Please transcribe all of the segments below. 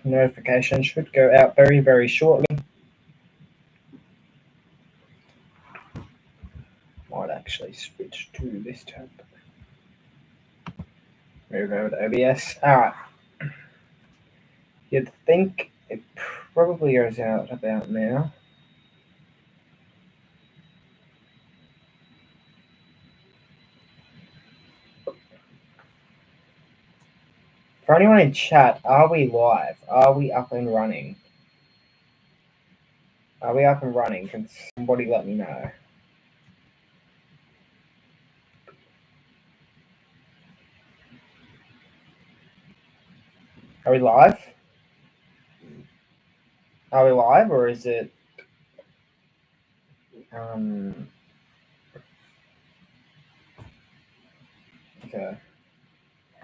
Notification should go out very, very shortly. Might actually switch to this tab. Move over to OBS. Alright. You'd think it probably goes out about now. For anyone in chat, are we live? Are we up and running? Are we up and running? Can somebody let me know? Are we live? Are we live, or is it okay.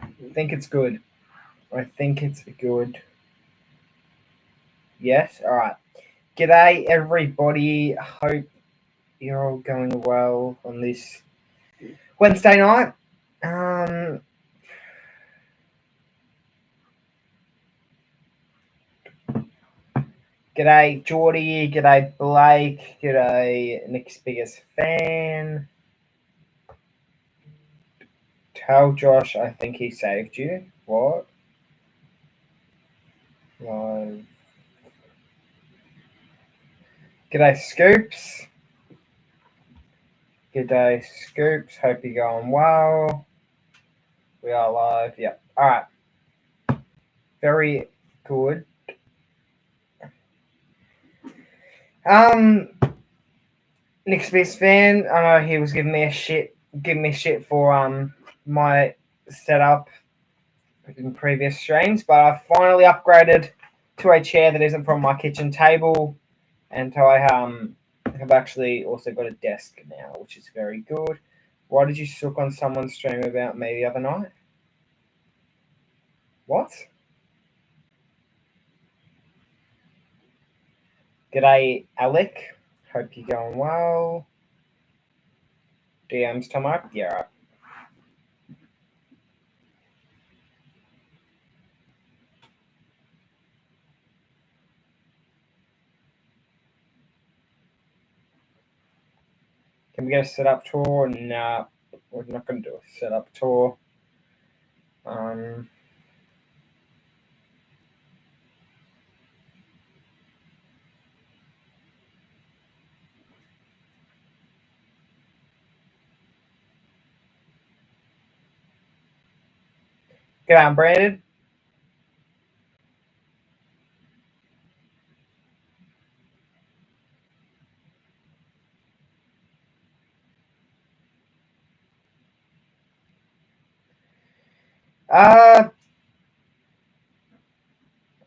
I think it's good. I think it's good. Yes? Alright. G'day everybody. Hope you're all going well on this Wednesday night. G'day Geordie, g'day Blake, g'day Nick's biggest fan. Tell Josh I think he saved you. What? Live. G'day Scoops. G'day Scoops. Hope you're going well. We are live. Yep. Alright. Very good. Nick's biggest fan. I know he was giving me shit for my setup in previous streams, but I finally upgraded to a chair that isn't from my kitchen table, and so I have actually also got a desk now, which is very good. Why did you suck on someone's stream about me the other night? What? G'day, Alec. Hope you're going well. DM's come up? Yeah, right. Can we get a setup tour? Nah, we're not going to do a setup tour. G'day, I'm Brandon.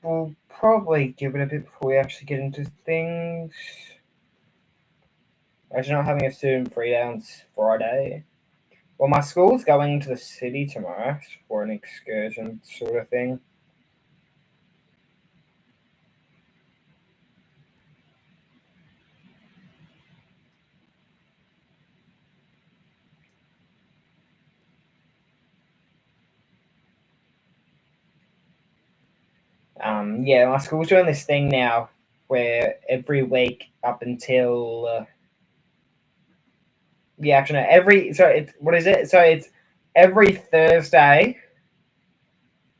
We'll probably give it a bit before we actually get into things. Actually, not having a student free day on Friday. Well, my school's going to the city tomorrow for an excursion sort of thing. Yeah, my school's doing this thing now where every week up until it's every Thursday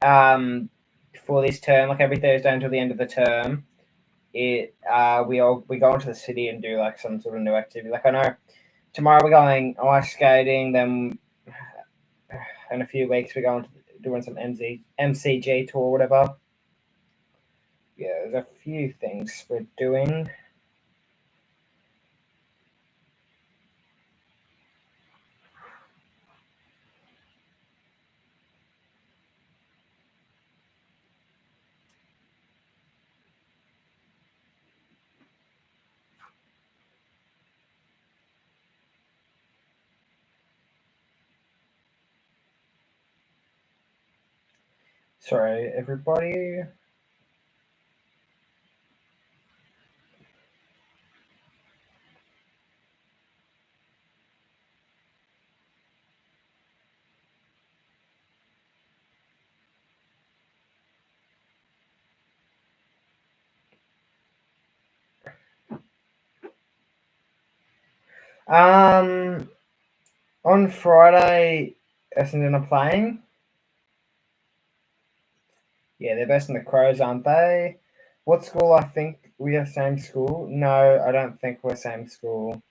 for this term, like every Thursday until the end of the term. We go into the city and do like some sort of new activity. Like I know tomorrow we're going ice skating, then in a few weeks we're going to doing some MCG tour or whatever. Yeah, there's a few things we're doing. Sorry, everybody. On Friday, Essendon are playing. Yeah, they're based in the Crows, aren't they? What school? I think we are same school. No, I don't think we're same school.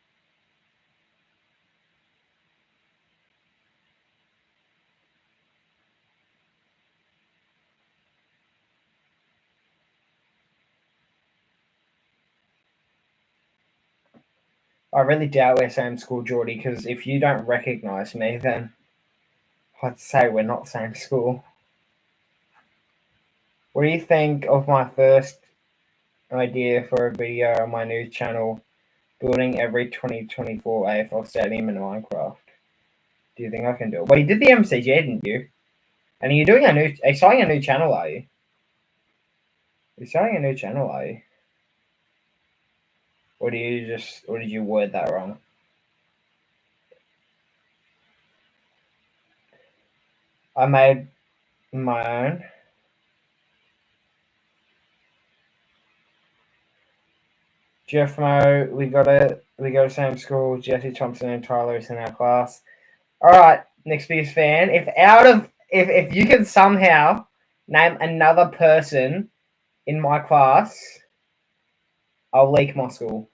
I really doubt we're same school, Geordie, because if you don't recognise me, then I'd say we're not same school. What do you think of my first idea for a video on my new channel, building every 2024 AFL stadium in Minecraft? Do you think I can do it? Well, you did the MCG, didn't you? And are you doing are you starting a new channel, are you? You're starting a new channel, are you? Or did you word that wrong? I made my own. Jeff Mo, we go to same school. Jesse Thompson and Tyler is in our class. All right, next biggest fan. If you can somehow name another person in my class, I'll leak my school.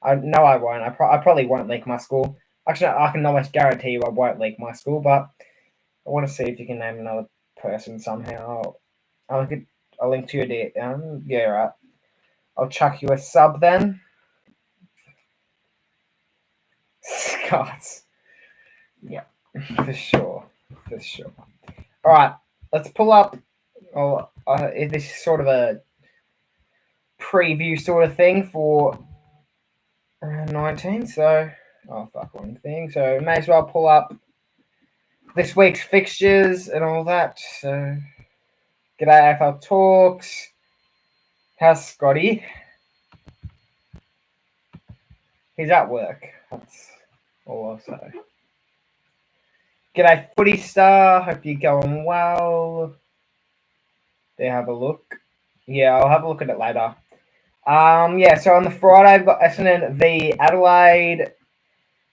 I won't. I probably won't leak my school. Actually, I can almost guarantee you I won't leak my school. But I want to see if you can name another person somehow. I'll link to your date. Yeah, right. I'll chuck you a sub then. Scots. Yeah, for sure. For sure. All right, let's pull up. Oh, this is sort of a preview sort of thing for 19. So, one thing. So, may as well pull up this week's fixtures and all that. So, g'day AFL Talks. How's Scotty? He's at work. That's all I'll say. G'day Footy Star. Hope you're going well. There, have a look. Yeah, I'll have a look at it later. Yeah, so on the Friday, I've got Essendon v Adelaide.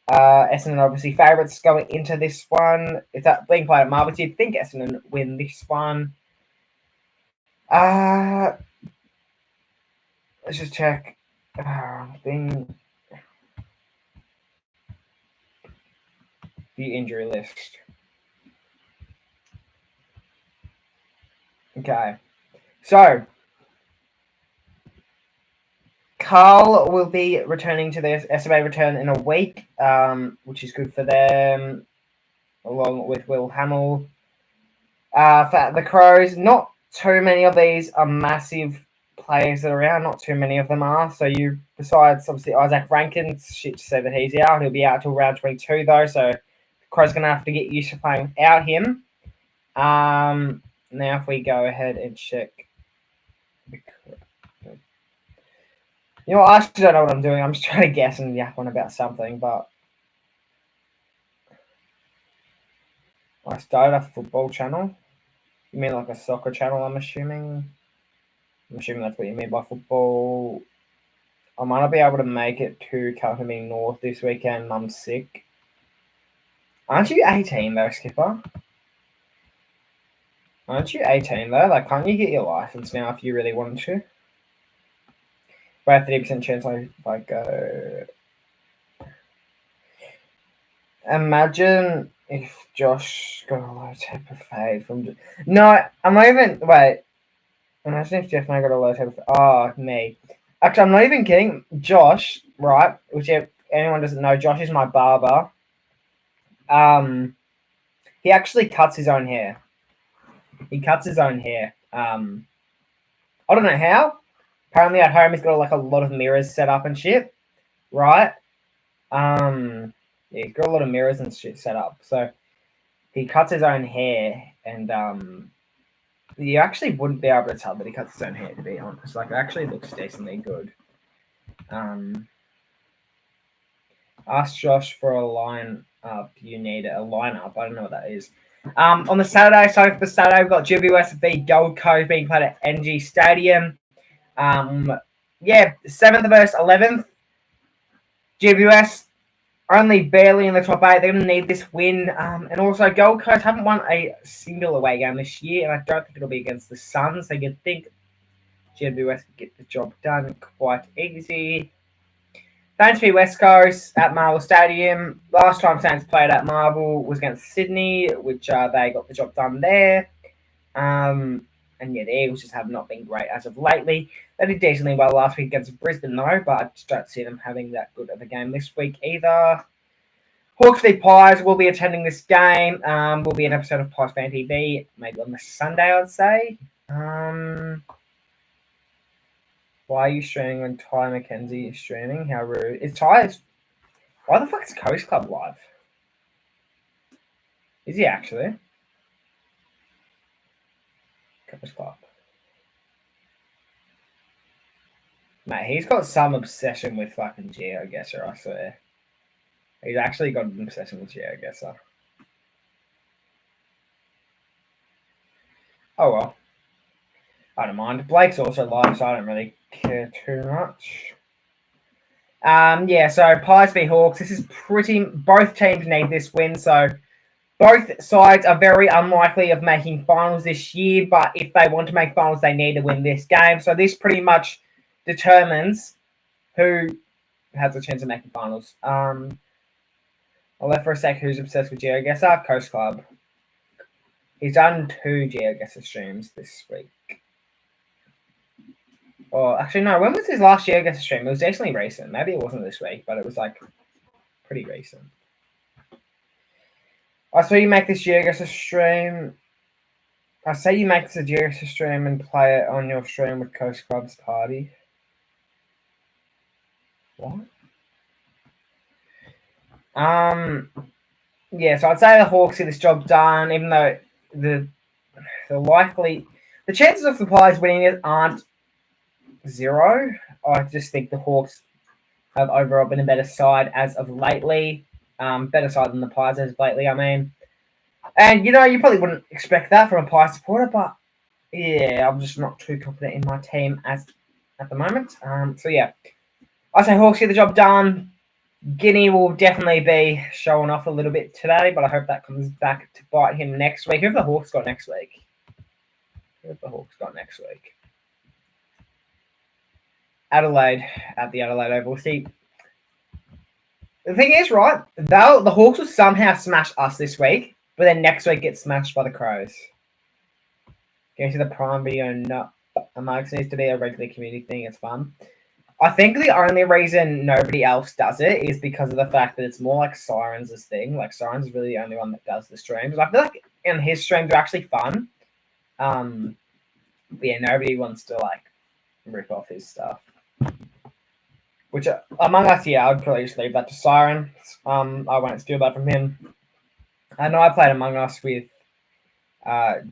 Essendon obviously favourites going into this one. It's being played at Marvel. You'd think Essendon win this one. Let's just check. The injury list. Okay, so Carl will be returning to their SMA return in a week, which is good for them, along with Will Hamill. For the Crows, not too many of these are massive players that are around. Not too many of them are. So besides obviously Isaac Rankin, shit to say that he's out. He'll be out till round 22 though. So the Crows going to have to get used to playing without him. Now if we go ahead and check. You know, I actually don't know what I'm doing. I'm just trying to guess and yap on about something, but I started a football channel. You mean like a soccer channel, I'm assuming? I'm assuming that's what you mean by football. I might not be able to make it to Calhoun North this weekend. Mum's sick. Aren't you 18 though, Skipper? Aren't you 18 though? Like, can't you get your license now if you really wanted to? By 30% chance I go. Imagine if Josh got a low tape of fade from. No, I'm not even. Wait. Imagine if Jeff and I got a low tape of. Oh, me. Actually, I'm not even kidding. Josh, right? Which, if anyone doesn't know, Josh is my barber. He actually cuts his own hair. He cuts his own hair. I don't know how. Apparently, at home, he's got like a lot of mirrors set up and shit. Right? Yeah, he's got a lot of mirrors and shit set up. So he cuts his own hair, and you actually wouldn't be able to tell that he cuts his own hair, to be honest. Like, it actually looks decently good. Ask Josh for a line up. You need a line up. I don't know what that is. On the Saturday, so for Saturday, we've got GWS v Gold Coast being played at NG Stadium. 7th versus 11th. GWS only barely in the top 8. They're going to need this win. And also, Gold Coast haven't won a single away game this year, and I don't think it'll be against the Suns. So you'd think GWS could get the job done quite easy. Saints v West Coast at Marvel Stadium. Last time Saints played at Marvel was against Sydney, which they got the job done there. And yeah, the Eagles just have not been great as of lately. They did decently well last week against Brisbane, though, but I just don't see them having that good of a game this week either. Hawks v Pies will be attending this game. Will be an episode of Pies Fan TV, maybe on the Sunday, I'd say. Why are you streaming when Ty McKenzie is streaming? How rude. It's Ty. Why the fuck is Coast Club live? Is he actually? Coast Club. Mate, he's got some obsession with fucking GeoGuessr, I swear. He's actually got an obsession with GeoGuessr. Oh well. I don't mind. Blake's also live, so I don't really care too much. Yeah, so Pies v Hawks. This is both teams need this win, so both sides are very unlikely of making finals this year, but if they want to make finals, they need to win this game. So this pretty much determines who has a chance of making finals. I'll let for a sec who's obsessed with GeoGuessr. Coast Club. He's done 2 GeoGuessr streams this week. Or actually, no. When was his last GeoGuessr stream? It was definitely recent. Maybe it wasn't this week, but it was like pretty recent. I saw you make this GeoGuessr stream. I say you make this a GeoGuessr stream and play it on your stream with Coast Club's party. What? Yeah, so I'd say the Hawks get this job done, even though the chances of the Pies winning it aren't 0. I just think the Hawks have overall been a better side as of lately. Better side than the Pies as of lately, I mean. And, you probably wouldn't expect that from a Pies supporter, but yeah, I'm just not too confident in my team at the moment. So yeah, I say Hawks get the job done. Guinea will definitely be showing off a little bit today, but I hope that comes back to bite him next week. Who have the Hawks got next week? Adelaide at the Adelaide Oval. See, the thing is, right, the Hawks will somehow smash us this week, but then next week get smashed by the Crows. Can you see the Prime video? No. Amongst needs to be a regular community thing. It's fun. I think the only reason nobody else does it is because of the fact that it's more like Sirens' thing. Like, Sirens is really the only one that does the streams. I feel like in his streams are actually fun. But yeah, nobody wants to, like, rip off his stuff. Which, Among Us, yeah, I'd probably just leave that to Siren. I won't steal that from him. I know I played Among Us with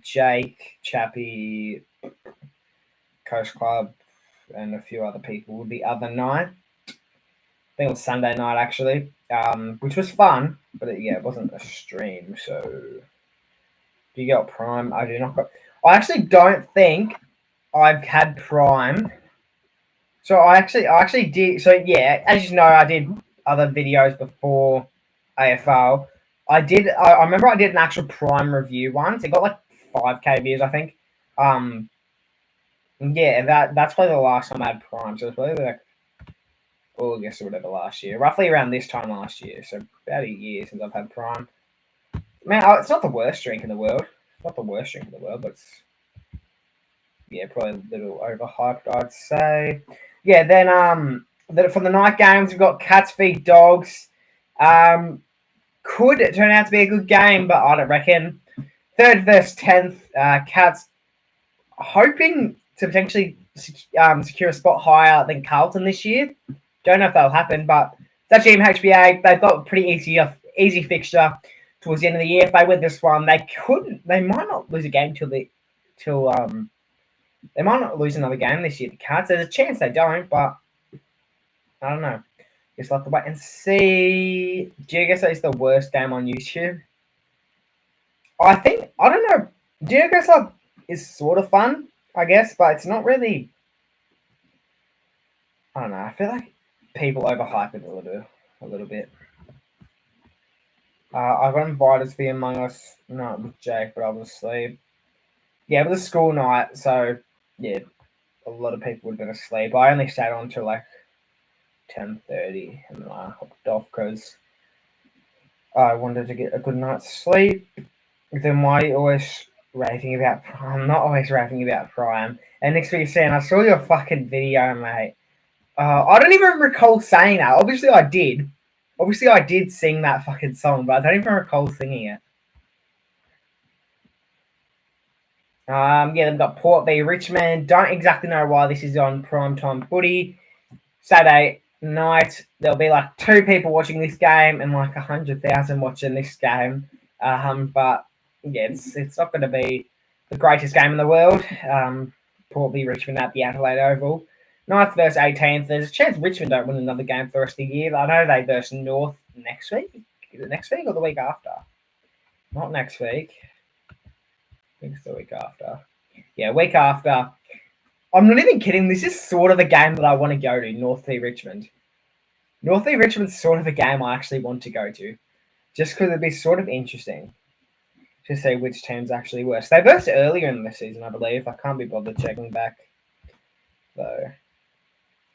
Jake, Chappie, Coast Club, and a few other people the other night. I think it was Sunday night, actually, which was fun, but it wasn't a stream, so... Do you get Prime? I do not. I actually don't think I've had Prime. So I actually did. So yeah, as you know, I did other videos before AFL. I remember I did an actual Prime review once. It got like 5K views, I think. Yeah, that's probably the last time I had Prime. So it was probably like August or whatever last year, roughly around this time last year. So about a year since I've had Prime. Man, it's not the worst drink in the world. It's not the worst drink in the world, but it's probably a little overhyped, I'd say. Yeah, then from the night games, we've got Cats v Dogs. Could turn out to be a good game, but I don't reckon. 3rd versus 10th, Cats hoping to potentially secure a spot higher than Carlton this year. Don't know if that'll happen, but it's actually in HBA. They've got a pretty easy fixture towards the end of the year. If they win this one, they might not lose a game they might not lose another game this year. The Cats, there's a chance they don't, but I don't know. Just have to wait and see. GeoGuessr is the worst game on YouTube. I don't know. GeoGuessr is sort of fun, I guess, but it's not really. I don't know. I feel like people overhype it a little. a little bit. I got invited to the Among Us night with Jake, but I was asleep. Yeah, it was a school night, so yeah, a lot of people would have been asleep. I only stayed on till like 10:30, and then I hopped off because I wanted to get a good night's sleep. Then why are you always raving about Prime? I'm not always raving about Prime. And next week, saying, I saw your fucking video, mate. I don't even recall saying that. Obviously, I did. Obviously, I did sing that fucking song, but I don't even recall singing it. Yeah, they've got Port v Richmond. Don't exactly know why this is on primetime footy. Saturday night, there'll be like 2 people watching this game and like 100,000 watching this game. But yeah, it's not going to be the greatest game in the world. Port v Richmond at the Adelaide Oval. 9th versus 18th. There's a chance Richmond don't win another game for the rest of the year. I know they versus North next week. Is it next week or the week after? Not next week. I think it's the week after. Yeah, week after. I'm not even kidding. This is sort of a game that I want to go to, North v Richmond. North v Richmond's sort of a game I actually want to go to. Just because it'd be sort of interesting to see which team's actually worse. They versed earlier in the season, I believe. I can't be bothered checking back, though.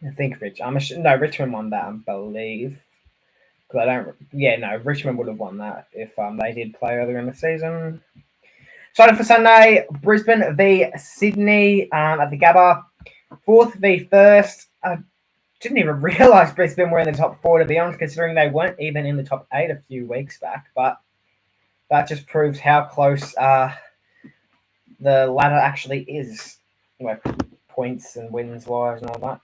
I think Richmond won that, I believe. Because I don't. Yeah, no, Richmond would have won that if they did play earlier in the season. Starting for Sunday, Brisbane v Sydney at the Gabba. 4th v 1st. I didn't even realise Brisbane were in the top 4, to be honest, considering they weren't even in the top 8 a few weeks back. But that just proves how close the ladder actually is, like points and wins wise and all that.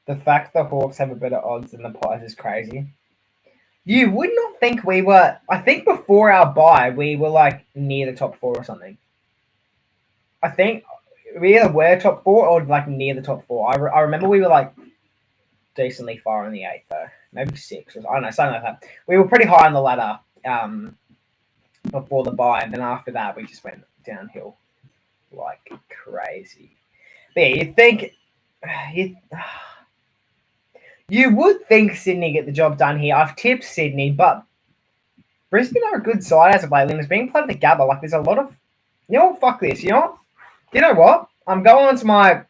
The fact the Hawks have a better odds than the Pies is crazy. You would not think we were. I think before our bye, we were like near the top 4 or something. I think we either were top 4 or like near the top 4. I remember we were like decently far in the 8th, though. Maybe 6. Or, I don't know, something like that. We were pretty high on the ladder before the bye, and then after that, we just went downhill like crazy. But yeah, you'd think. You would think Sydney get the job done here. I've tipped Sydney, but Brisbane are a good side as of lately. And it's being played at the Gabba. Like, there's a lot of. You know what? Fuck this. You know what? I'm going onto my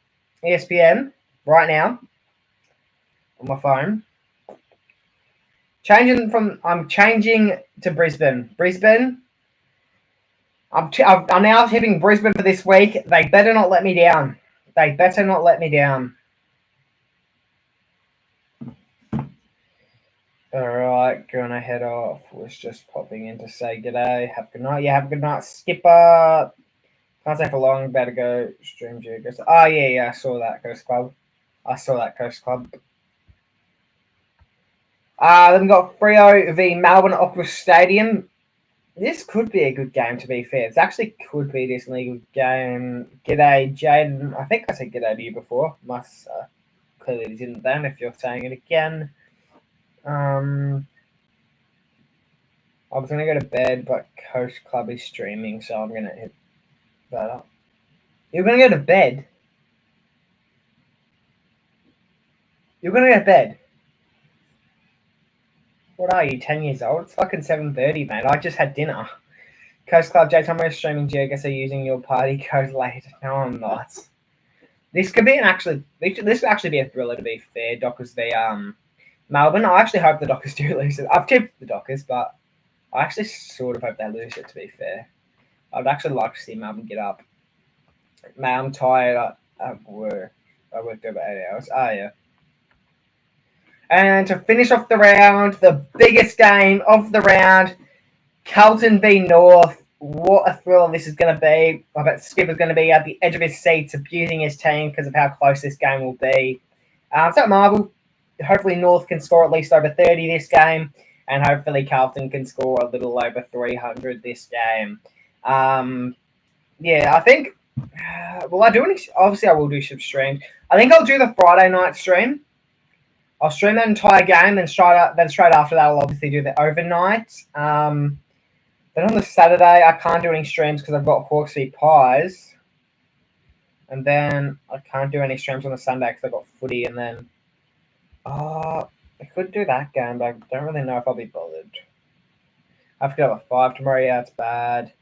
ESPN right now on my phone. I'm changing to Brisbane. Brisbane. I'm now tipping Brisbane for this week. They better not let me down. They better not let me down. Alright, gonna head off. Was just popping in to say g'day. Have a good night. Yeah, have a good night, Skipper. Can't stay for long. Better go stream Geoghost. Oh, yeah, I saw that Coast Club. Then we got Freo v Melbourne at Opera Stadium. This could be a good game, to be fair. This actually could be a decently good game. G'day, Jaden. I think I said g'day to you before. Must clearly didn't then, if you're saying it again. I was going to go to bed, but Coast Club is streaming, so I'm going to hit that up. You're going to go to bed? You're going to go to bed? What are you, 10 years old? It's fucking 7:30, mate. I just had dinner. Coast Club, J-Tom, we're streaming Geoguess are using your party code later. No, I'm not. This could actually be a thriller, to be fair. Dockers v Melbourne. I actually hope the Dockers do lose it. I've tipped the Dockers, but I actually sort of hope they lose it, to be fair. I'd actually like to see Melbourne get up. Man, I'm tired. I worked over 8 hours. Oh, yeah. And to finish off the round, the biggest game of the round, Carlton v North. What a thriller this is going to be. I bet Skipper's going to be at the edge of his seats abusing his team because of how close this game will be. So Marvel, hopefully North can score at least over 30 this game, and hopefully Carlton can score a little over 300 this game. Yeah, I think. Will I do any? Obviously, I will do some streams. I think I'll do the Friday night stream. I'll stream that entire game, then straight after that, I'll obviously do the overnight. Then on the Saturday, I can't do any streams because I've got Hawks v Pies. And then I can't do any streams on the Sunday because I've got footy. And then I could do that game, but I don't really know if I'll be bothered. I have to get up at 5 tomorrow. Yeah, it's bad.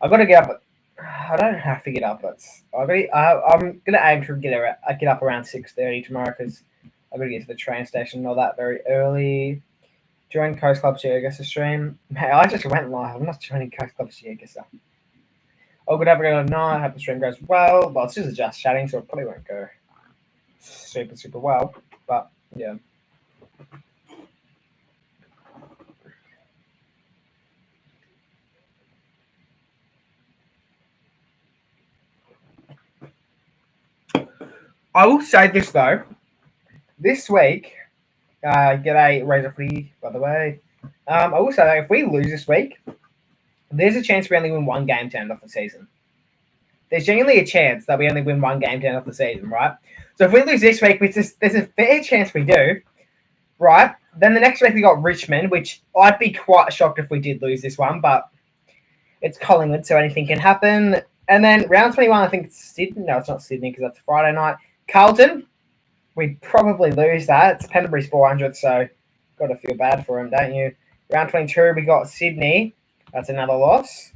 I've got to get up. I don't have to get up. I'm gonna aim to get up around 6:30 tomorrow because I've got to get to the train station and all that very early. Join Coast Club Sheargesser stream. Hey, I just went live. I'm not joining Coast Club Sheargesser. Oh, good, have a good night. I hope the stream goes well. Well, it's just chatting, so it probably won't go super well. But yeah. I will say this though. This week, g'day Razor Footy, by the way. I will say that if we lose this week, there's a chance we only win one game to end off the season. There's genuinely a chance that we only win one game to end off the season, right? So if we lose this week, which is, there's a fair chance we do, right? Then the next week we got Richmond, which I'd be quite shocked if we did lose this one, but it's Collingwood, so anything can happen. And then round 21, I think it's Sydney. No, it's not Sydney because that's Friday night. Carlton, we'd probably lose that. It's Pendlebury's 400, so got to feel bad for him, don't you? Round 22, we got Sydney. That's another loss.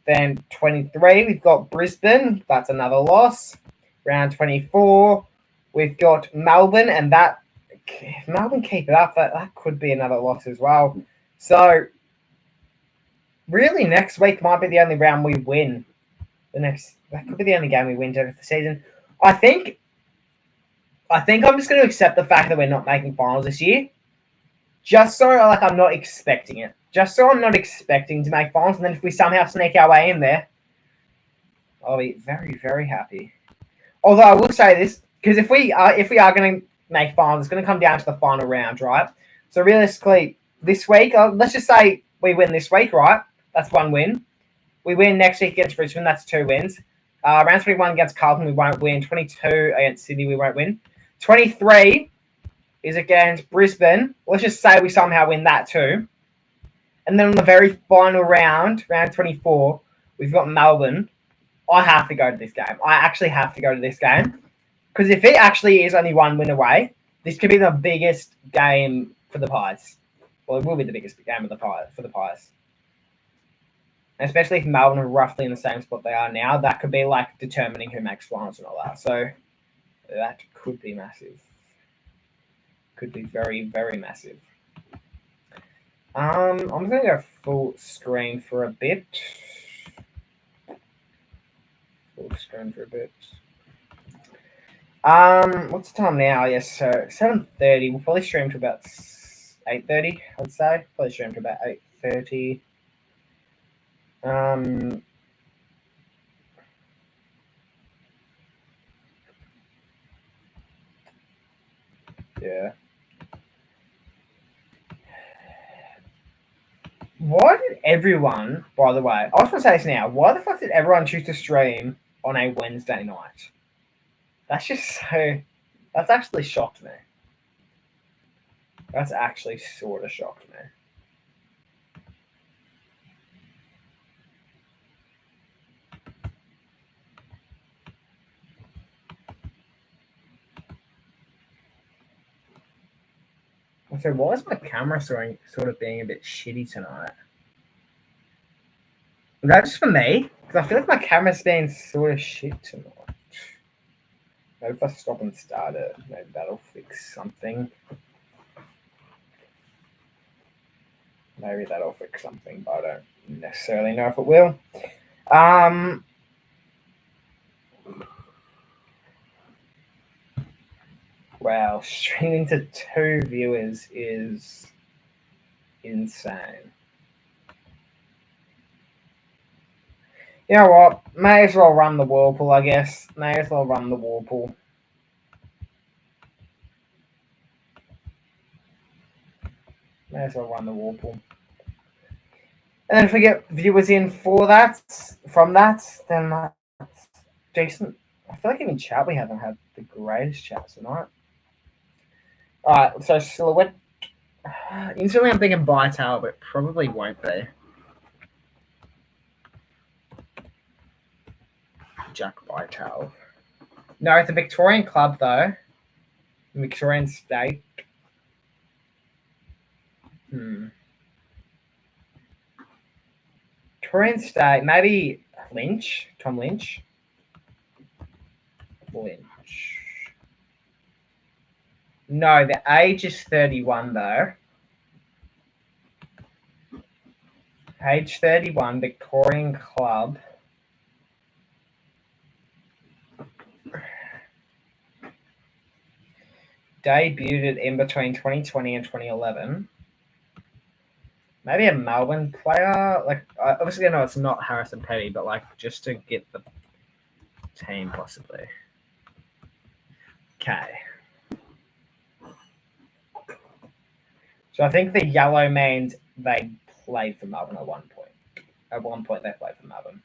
Then 23, we've got Brisbane. That's another loss. Round 24, we've got Melbourne, and that if Melbourne keep it up, that could be another loss as well. So really, next week might be the only round we win. That could be the only game we win during the season. I think I'm just going to accept the fact that we're not making finals this year, just so I'm not expecting it. Just so I'm not expecting to make finals, and then if we somehow sneak our way in there, I'll be very, very happy. Although I will say this, because if we are going to make finals, it's going to come down to the final round, right? So realistically, this week, let's just say we win this week, right? That's one win. We win next week against Richmond, that's 2 wins. Round 21 against Carlton, we won't win. 22 against Sydney, we won't win. 23 is against Brisbane. Let's just say we somehow win that too. And then on the very final round, round 24, we've got Melbourne. I have to go to this game. I actually have to go to this game. Because if it actually is only one win away, this could be the biggest game for the Pies. Well, it will be the biggest game of for the Pies. And especially if Melbourne are roughly in the same spot they are now, that could be determining who makes finals and all that. So that could be massive. Could be very, very massive. I'm going to go full screen for a bit. Full screen for a bit. What's the time now? Yes, so 7:30. We'll probably stream to about 8:30, I'd say. Probably stream to about 8:30. Yeah. Why did everyone, by the way, I was going to say this now, why the fuck did everyone choose to stream on a Wednesday night? That's just so, that's actually shocked me. That's actually sort of shocked me. So why is my camera sort of being a bit shitty tonight? Is that just for me? Because I feel like my camera's being sort of shit tonight. Maybe if I stop and start it, maybe that'll fix something. Maybe that'll fix something, but I don't necessarily know if it will. Wow, streaming to 2 viewers is insane. You know what? May as well run the Whirlpool, I guess. May as well run the Whirlpool. May as well run the Whirlpool. And then if we get viewers in from that, then that's decent. I feel like even chat, we haven't had the greatest chat tonight. Alright, so Silhouette. Instantly I'm thinking Vital, but probably won't be. Jack Vital. No, it's a Victorian club though. Victorian state. Victorian State, maybe Lynch, Tom Lynch. Lynch. No, the age is 31 though. Age 31, Victorian club. Debuted in between 2020 and 2011. Maybe a Melbourne player. Like, obviously, I know it's not Harrison Petty, but like just to get the team possibly. Okay. So I think the Yellow means they played for Melbourne at one point. At one point, they played for Melbourne.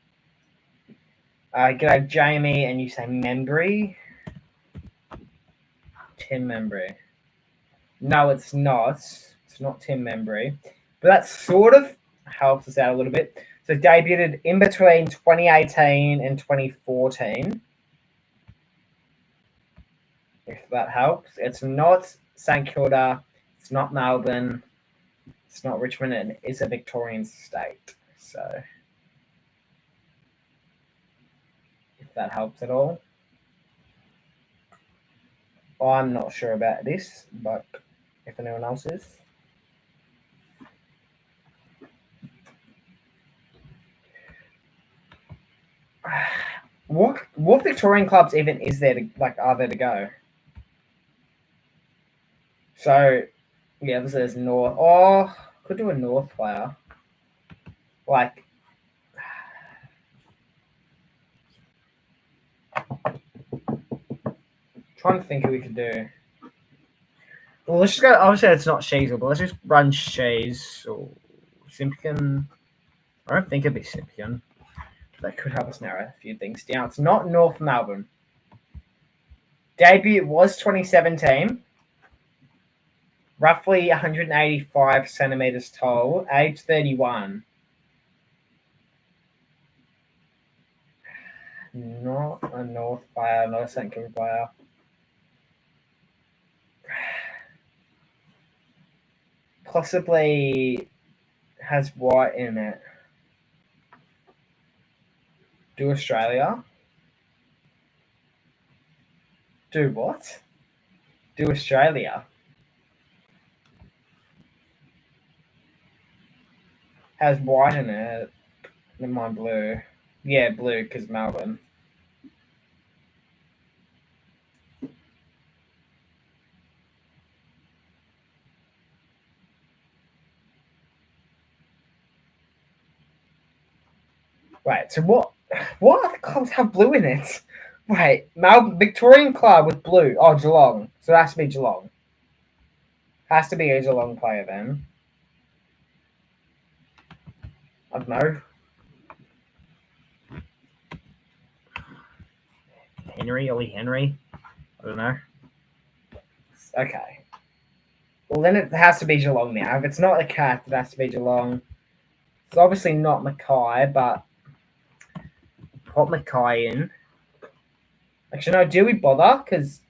G'day, Jamie, and you say Membry. Tim Membry. No, it's not. It's not Tim Membry. But that sort of helps us out a little bit. So debuted in between 2018 and 2014. If that helps. It's not St Kilda. It's not Melbourne. It's not Richmond. And it's a Victorian state. So if that helps at all. I'm not sure about this, but if anyone else is. What Victorian clubs even is there to are there to go? So yeah, this is North. Oh, could do a North player. Like trying to think who we could do. Well, let's just go. Obviously, it's not Sheasel, but let's just run Shays or Simpkin. I don't think it'd be Simpkin. That could help us narrow a few things down. It's not North Melbourne. Debut was 2017. Roughly 185 centimeters tall. Age 31. Not a North player, not a St Kilda player. Possibly has white in it. Do Australia? Do what? Do Australia? Has white in it. Never mind blue. Yeah, blue because Melbourne. Right, so what other clubs have blue in it? Wait, Melbourne Victorian club with blue. Oh, Geelong. So it has to be Geelong. Has to be a Geelong player then. I don't know. Ollie Henry. I don't know. Okay. Well, then it has to be Geelong now. If it's not a Cat, it has to be Geelong. It's obviously not Mackay, but put Mackay in. Actually, no, do we bother? Because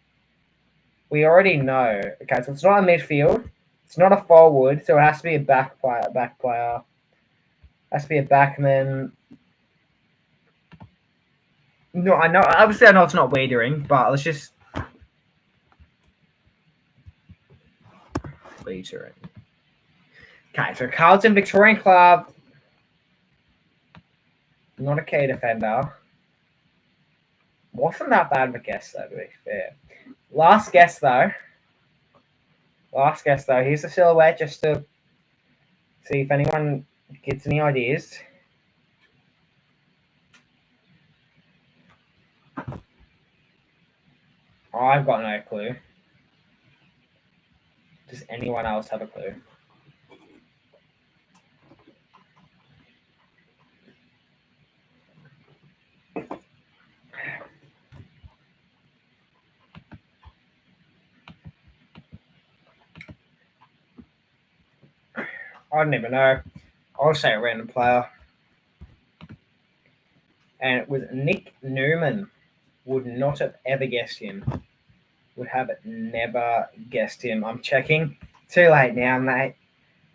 we already know. Okay, so it's not a midfield. It's not a forward, so it has to be a back player. It has to be a backman. No, I know. Obviously, I know it's not Wiedering, but let's just Wiedering. Okay, so Carlton Victorian Club. Not a key defender. Wasn't that bad of a guess, though, to be fair. Last guess, though. Here's the silhouette just to see if anyone gets any ideas. I've got no clue. Does anyone else have a clue? I don't even know. I'll say a random player. And it was Nick Newman. Would not have ever guessed him. Would have never guessed him. I'm checking. Too late now, mate.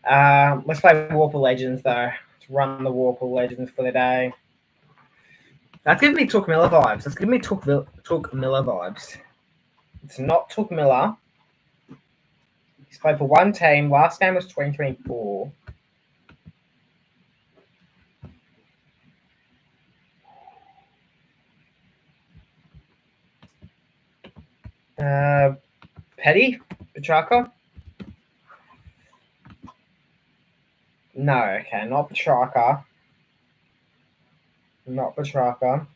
Let's play Warple Legends though. Let's run the Warple Legends for the day. That's giving me Took Miller vibes. That's giving me Took Miller vibes. It's not Took Miller. He's played for one team. Last game was 2024. Petty? Petrarca? No, okay, not Petrarca. Not Petrarca.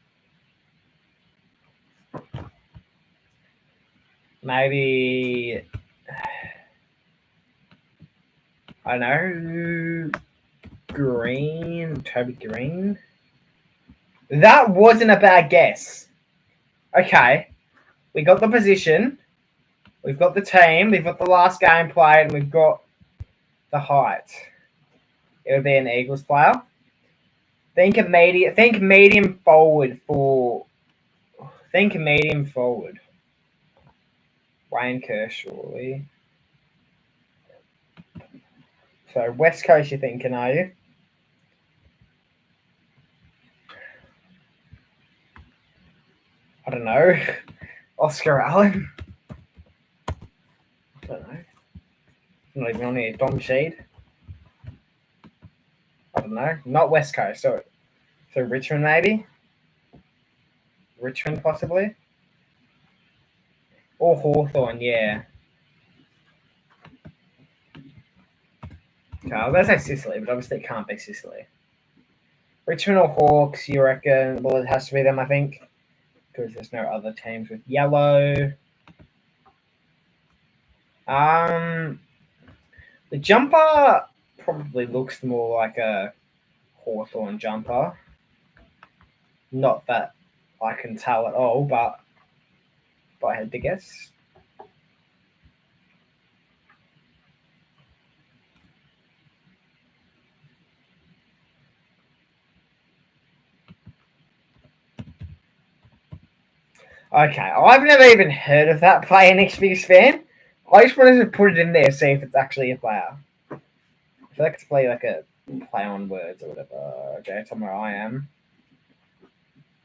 Maybe... I don't know. Green? Toby Green? That wasn't a bad guess. Okay. We got the position. We've got the team. We've got the last game played. And we've got the height. It would be an Eagles player. Think medium forward for... Think medium forward. Wayne Kershaw. So West Coast, you're thinking, are you? I don't know. Oscar Allen. I don't know. I'm not even on here. Dom Sheed. I don't know. Not West Coast. So Richmond maybe. Richmond possibly. Or Hawthorn, yeah. Okay, I was going to say Sicily, but obviously it can't be Sicily. Richmond or Hawks, you reckon? Well, it has to be them, I think. Because there's no other teams with yellow. The jumper probably looks more like a Hawthorn jumper. Not that I can tell at all, but if I had to guess. Okay, I've never even heard of that player, Next Biggest Fan. I just wanted to put it in there, see if it's actually a player. I feel like it's play like a play on words or whatever. J Tomo I am.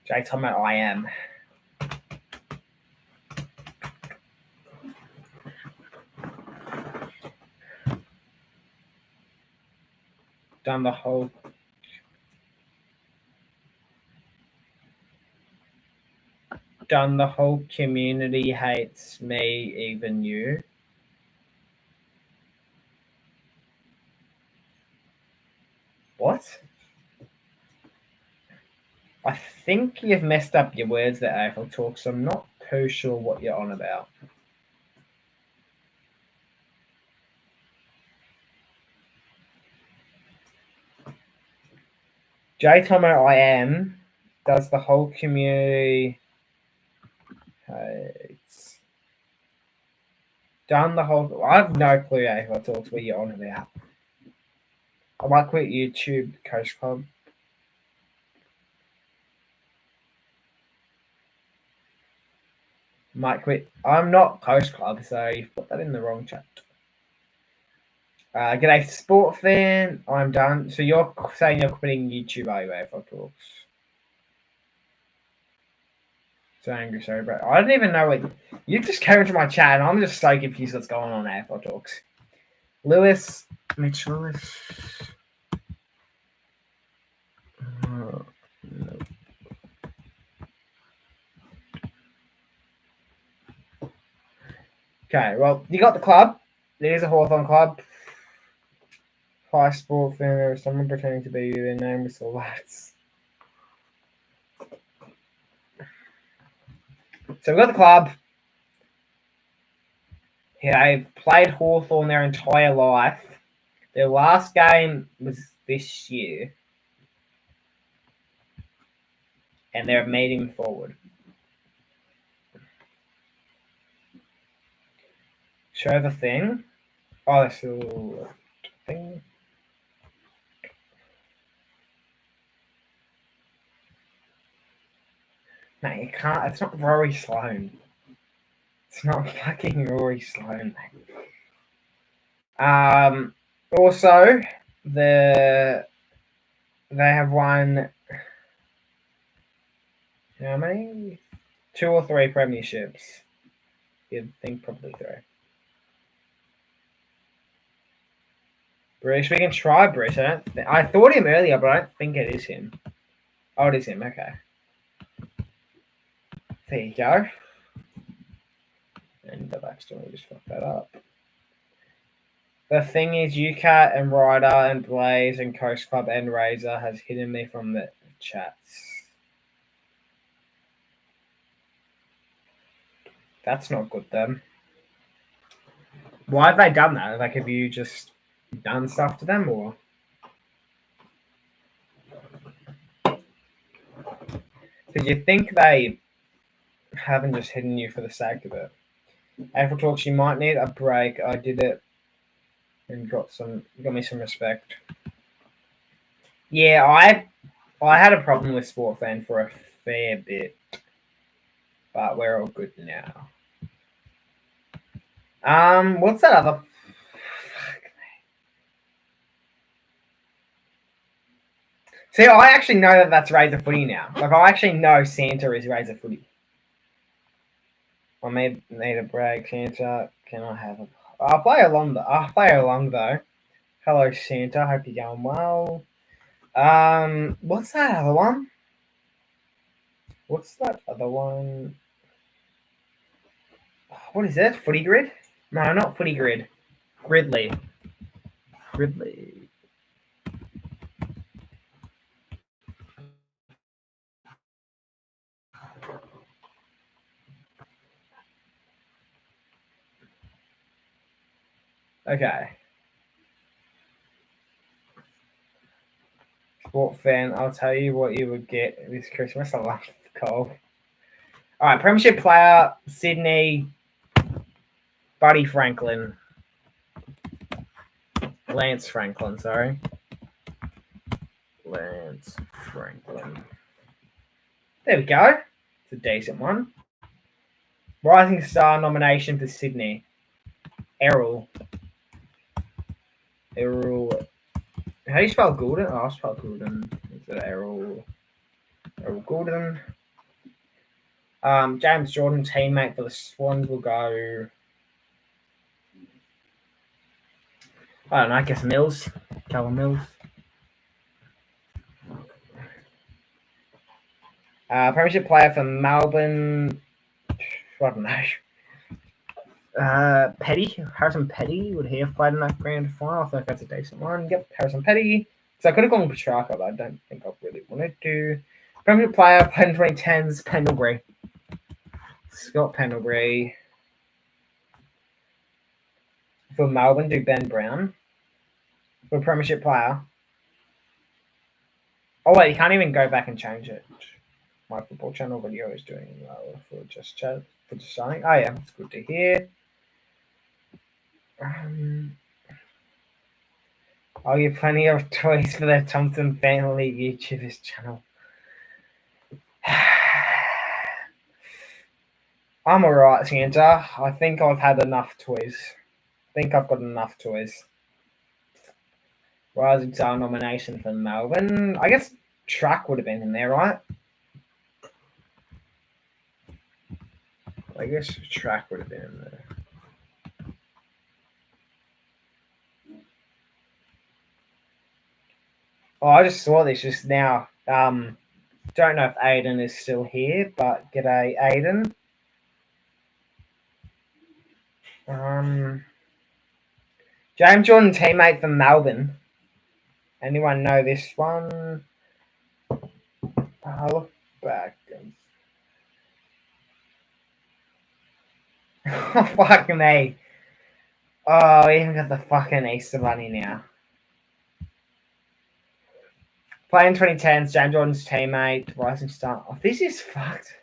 J Tomo I am. Done the whole community hates me, even you. What? I think you've messed up your words there, AFL Talk, so I'm not too sure what you're on about. J Tomo I am does the whole community hates. Done the whole. I have no clue AFL Talks what you're on about. I might quit YouTube Coach Club. Might quit. I'm not Coach Club, so you've put that in the wrong chat. G'day, sport fan. I'm done. So you're saying you're quitting YouTube, are you, AFL Talks? So angry, sorry, bro. I don't even know what you just came into my chat, and I'm just so confused what's going on, AFL Talks. Lewis, Mitch Lewis. No. Okay, well, you got the club. It is a Hawthorn club. High sport fan. There was someone pretending to be their name with the lights. So we've got the club. Yeah, they've played Hawthorn their entire life. Their last game was this year. And they're medium forward. Show the thing. Oh, that's a little thing. No, you can't. It's not Rory Sloane. It's not fucking Rory Sloane, mate. Also, they have won how many? 2 or 3 premierships. You'd think probably 3. Bruce, we can try Bruce. I thought him earlier, but I don't think it is him. Oh, it is him. Okay. There you go. And the backstory just fucked that up. The thing is, UCAT and Ryder and Blaze and Coast Club and Razor has hidden me from the chats. That's not good then. Why have they done that? Like, have you just done stuff to them, or? Did you think they haven't just hidden you for the sake of it? April talks, you might need a break. I did it and got me some respect. Yeah, I had a problem with Sport Fan for a fair bit, but we're all good now. What's that other? See, I actually know that that's Razor Footy now. Like, I actually know Santa is Razor Footy. I need a break, Santa. Can I have a? I'll play along though. Hello, Santa. Hope you're going well. What's that other one? What's that other one? What is it? Footy Grid? No, not Footy Grid. Gridley. Okay. Sport Fan, I'll tell you what you would get this Christmas. I love Cole. All right, Premiership player, Sydney, Buddy Franklin. Lance Franklin, sorry. Lance Franklin. There we go. It's a decent one. Rising Star nomination for Sydney. Errol. How do you spell Goulden? Oh, I'll spell Goulden. Is it Errol Goulden? James Jordan, teammate for the Swans, will go. I don't know. I guess Mills. Callum Mills. Premiership player for Melbourne. I don't know. Petty, Harrison Petty, would he have played in that grand final? I think that's a decent one. Yep, Harrison Petty. So I could have gone Petrarca, but I don't think I really wanted to. Premiership player, played in 2010s, Pendlebury. Scott Pendlebury. For Melbourne, do Ben Brown. For Premiership player. Oh, wait, you can't even go back and change it. My Football Channel video is doing well for just starting. Oh, yeah, that's good to hear. I'll give plenty of toys for the Thompson Family YouTubers channel. I'm alright, Santa. I think I've had enough toys. I think I've got enough toys. Rising Star nomination for Melbourne. I guess Track would have been in there, right? I guess Track would have been in there. Oh, I just saw this just now. Don't know if Aiden is still here, but g'day, Aiden. James Jordan, teammate for Melbourne. Anyone know this one? I'll look back. Oh, fuck me. Oh, we even got the fucking Easter Bunny now. Playing 2010s, James Jordan's teammate, Rising Star. Oh, this is fucked.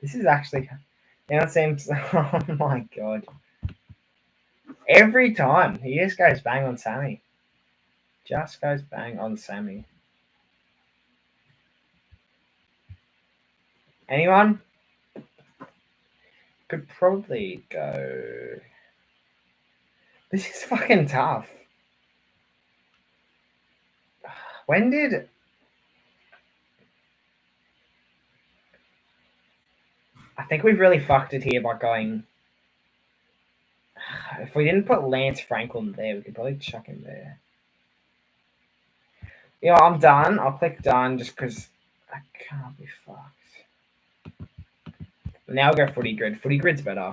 This is actually. Now it seems. Oh my god. Every time he just goes bang on Sammy. Just goes bang on Sammy. Anyone? Could probably go. This is fucking tough. When did... I think we've really fucked it here by going... If we didn't put Lance Franklin there, we could probably chuck him there. You know, I'm done. I'll click done just because I can't be fucked. Now we'll go footy grid. Footy grid's better.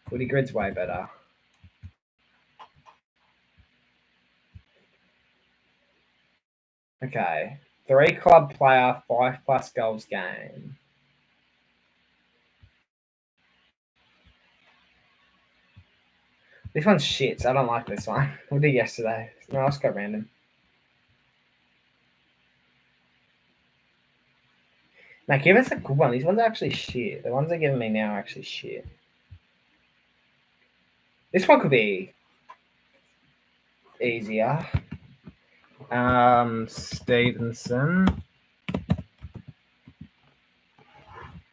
Footy grid's way better. Okay. 3 club player, 5+ goals game. This one's shit, so I don't like this one. What did yesterday? No, let's go random. Now, give us a good one. These ones are actually shit. The ones they're giving me now are actually shit. This one could be easier. Stevenson.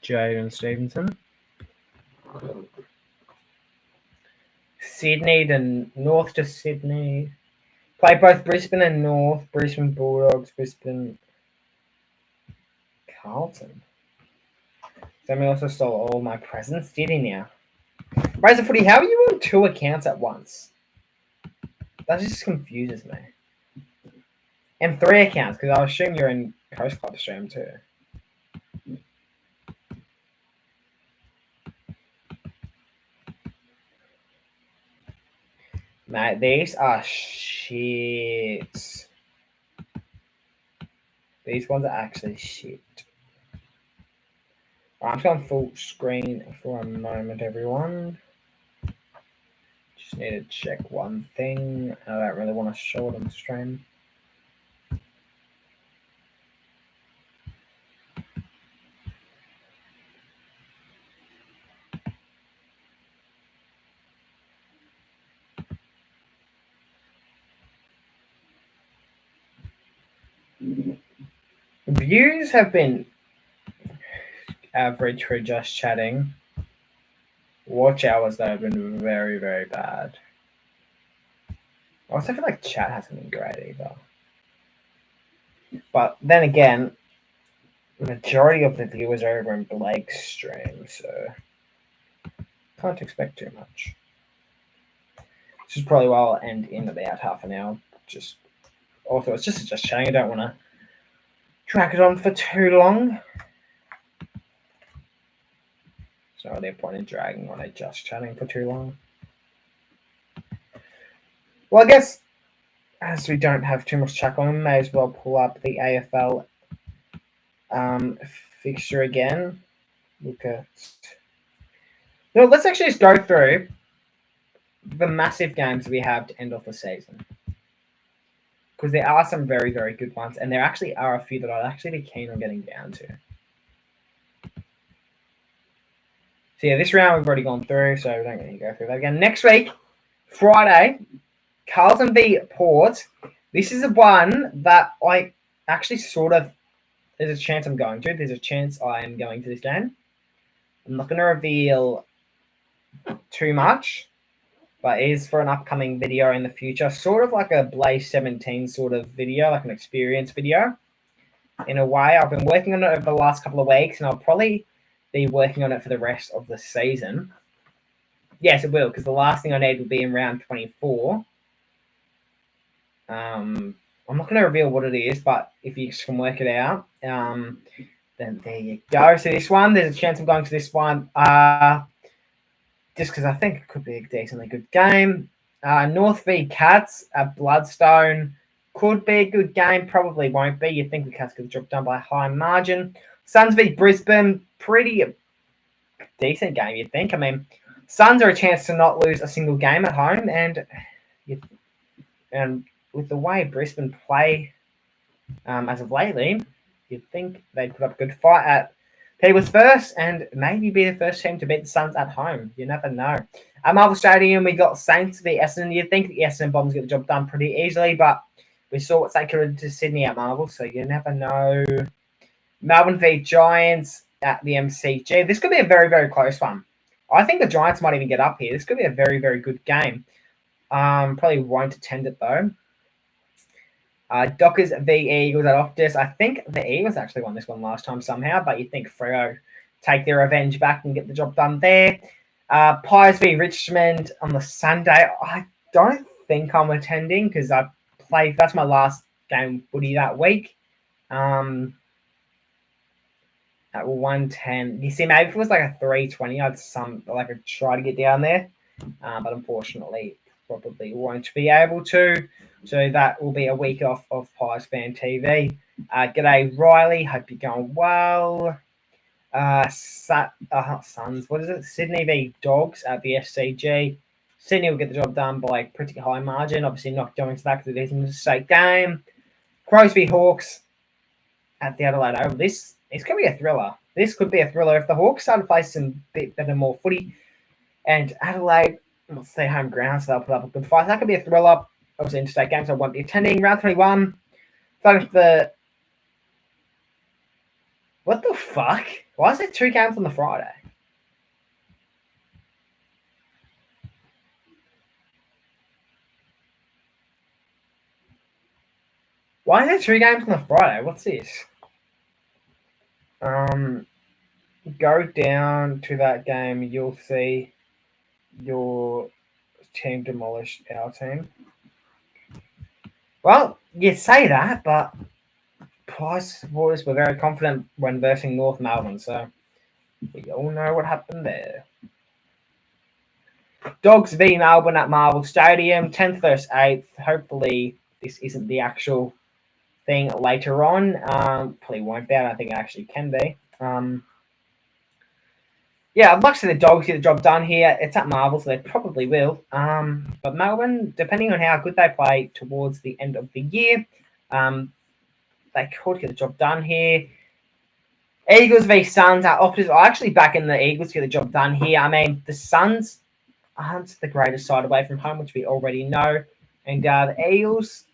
Jaden Stevenson. Sydney to North to Sydney. Play both Brisbane and North. Brisbane Bulldogs, Brisbane Carlton. Somebody also stole all my presents, did he now? Razor Footy, how are you on 2 accounts at once? That just confuses me. And 3 accounts, because I assume you're in Coast Club stream too. Mate, these are shit. These ones are actually shit. Right, I'm just going full screen for a moment, everyone. Just need to check one thing. I don't really want to show it on stream. Views have been average for just chatting. Watch hours, though, have been very, very bad. I also feel like chat hasn't been great either. But then again, the majority of the viewers are over in Blake's stream, so can't expect too much. This is probably why I'll end in about half an hour. Just also, it's just chatting. I don't want to drag it on for too long. There's no idea point in dragging on it just chatting for too long. Well, I guess as we don't have too much chat on, may as well pull up the AFL fixture again. Look at... No, let's actually just go through the massive games we have to end off the season. Because there are some very, very good ones, and there actually are a few that I'd actually be keen on getting down to. So yeah, this round we've already gone through, so we don't need to go through that again. Next week, Friday, Carlton v Port. This is the one that I actually sort of... There's a chance I'm going to. There's a chance I am going to this game. I'm not going to reveal too much, but it is for an upcoming video in the future. Sort of like a Blaze 17 sort of video, like an experience video. In a way, I've been working on it over the last couple of weeks, and I'll probably be working on it for the rest of the season. Yes, it will, because the last thing I need will be in round 24. I'm not going to reveal what it is, but if you can work it out, then there you go. So this one, there's a chance I'm going to this one, just because I think it could be a decently good game. North v Cats at Bloodstone could be a good game, probably won't be. You'd think the Cats could drop down by a high margin. Suns v Brisbane, pretty decent game, you'd think. I mean, Suns are a chance to not lose a single game at home, and with the way Brisbane play as of lately, you'd think they'd put up a good fight at People's First and maybe be the first team to beat the Suns at home. You never know. At Marvel Stadium, we got Saints v Essendon. You'd think the Essendon Bombs get the job done pretty easily, but we saw what they could do to Sydney at Marvel, so you never know. Melbourne v Giants at the MCG. This could be a very, very close one. I think the Giants might even get up here. This could be a very, very good game. Probably won't attend it, though. Dockers v Eagles at Optus. I think the Eagles actually won this one last time somehow, but you'd think Freo take their revenge back and get the job done there. Pies v Richmond on the Sunday. I don't think I'm attending because that's my last game footy that week. At 110. You see, maybe if it was like a 320, I'd try to get down there. But unfortunately, probably won't be able to. So that will be a week off of Pies Fan TV. G'day, Riley. Hope you're going well. Suns. What is it? Sydney v Dogs at the SCG. Sydney will get the job done by a pretty high margin. Obviously, not going to that because it isn't a state game. Crows v Hawks at the Adelaide Oval. This could be a thriller. This could be a thriller if the Hawks start to play some bit better, more footy, and Adelaide, what's their home ground, so they'll put up a good fight. That could be a thriller. Obviously, interstate games I won't be attending. Round 21. What the fuck? Why is there 2 games on the Friday? Why are there 2 games on the Friday? What's this? Go down to that game. You'll see your team demolished our team. Well, you say that, but Pies boys were very confident when versing North Melbourne, so we all know what happened there. Dogs v Melbourne at Marvel Stadium, 10th versus 8th. Hopefully, this isn't the actual thing later on. Probably won't be. I don't think it actually can be. Yeah, I'd like to see the Dogs get the job done here. It's at Marvel, so they probably will. But Melbourne, depending on how good they play towards the end of the year, they could get the job done here. Eagles v Suns are opposite. I actually back in the Eagles to get the job done here. I mean, the Suns aren't the greatest side away from home, which we already know. And the Eagles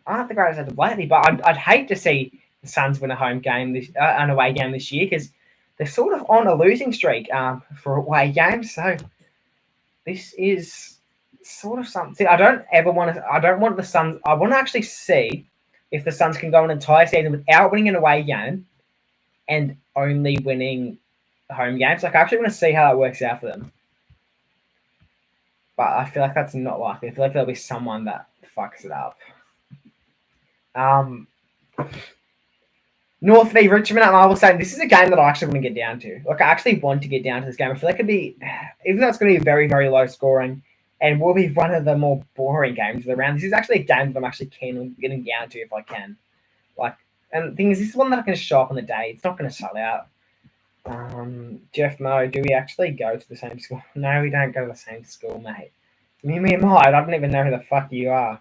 aren't the greatest side lately, but I'd hate to see the Suns win a home game, an away game this year, because they're sort of on a losing streak for away games. So this is sort of something. I don't want the Suns. I want to actually see if the Suns can go an entire season without winning an away game and only winning home games. Like, I actually want to see how that works out for them. But I feel like that's not likely. I feel like there'll be someone that fucks it up. North v Richmond at Marvel Stadium. This is a game that I actually want to get down to. Like, I actually want to get down to this game. I feel like it'd be, even though it's going to be very, very low scoring, and will be one of the more boring games of the round. This is actually a game that I'm actually keen on getting down to if I can. Like, and the thing is, this is one that I can show up on the day. It's not going to sell out. Jeff Moe, do we actually go to the same school? No, we don't go to the same school, mate. Me might. I don't even know who the fuck you are.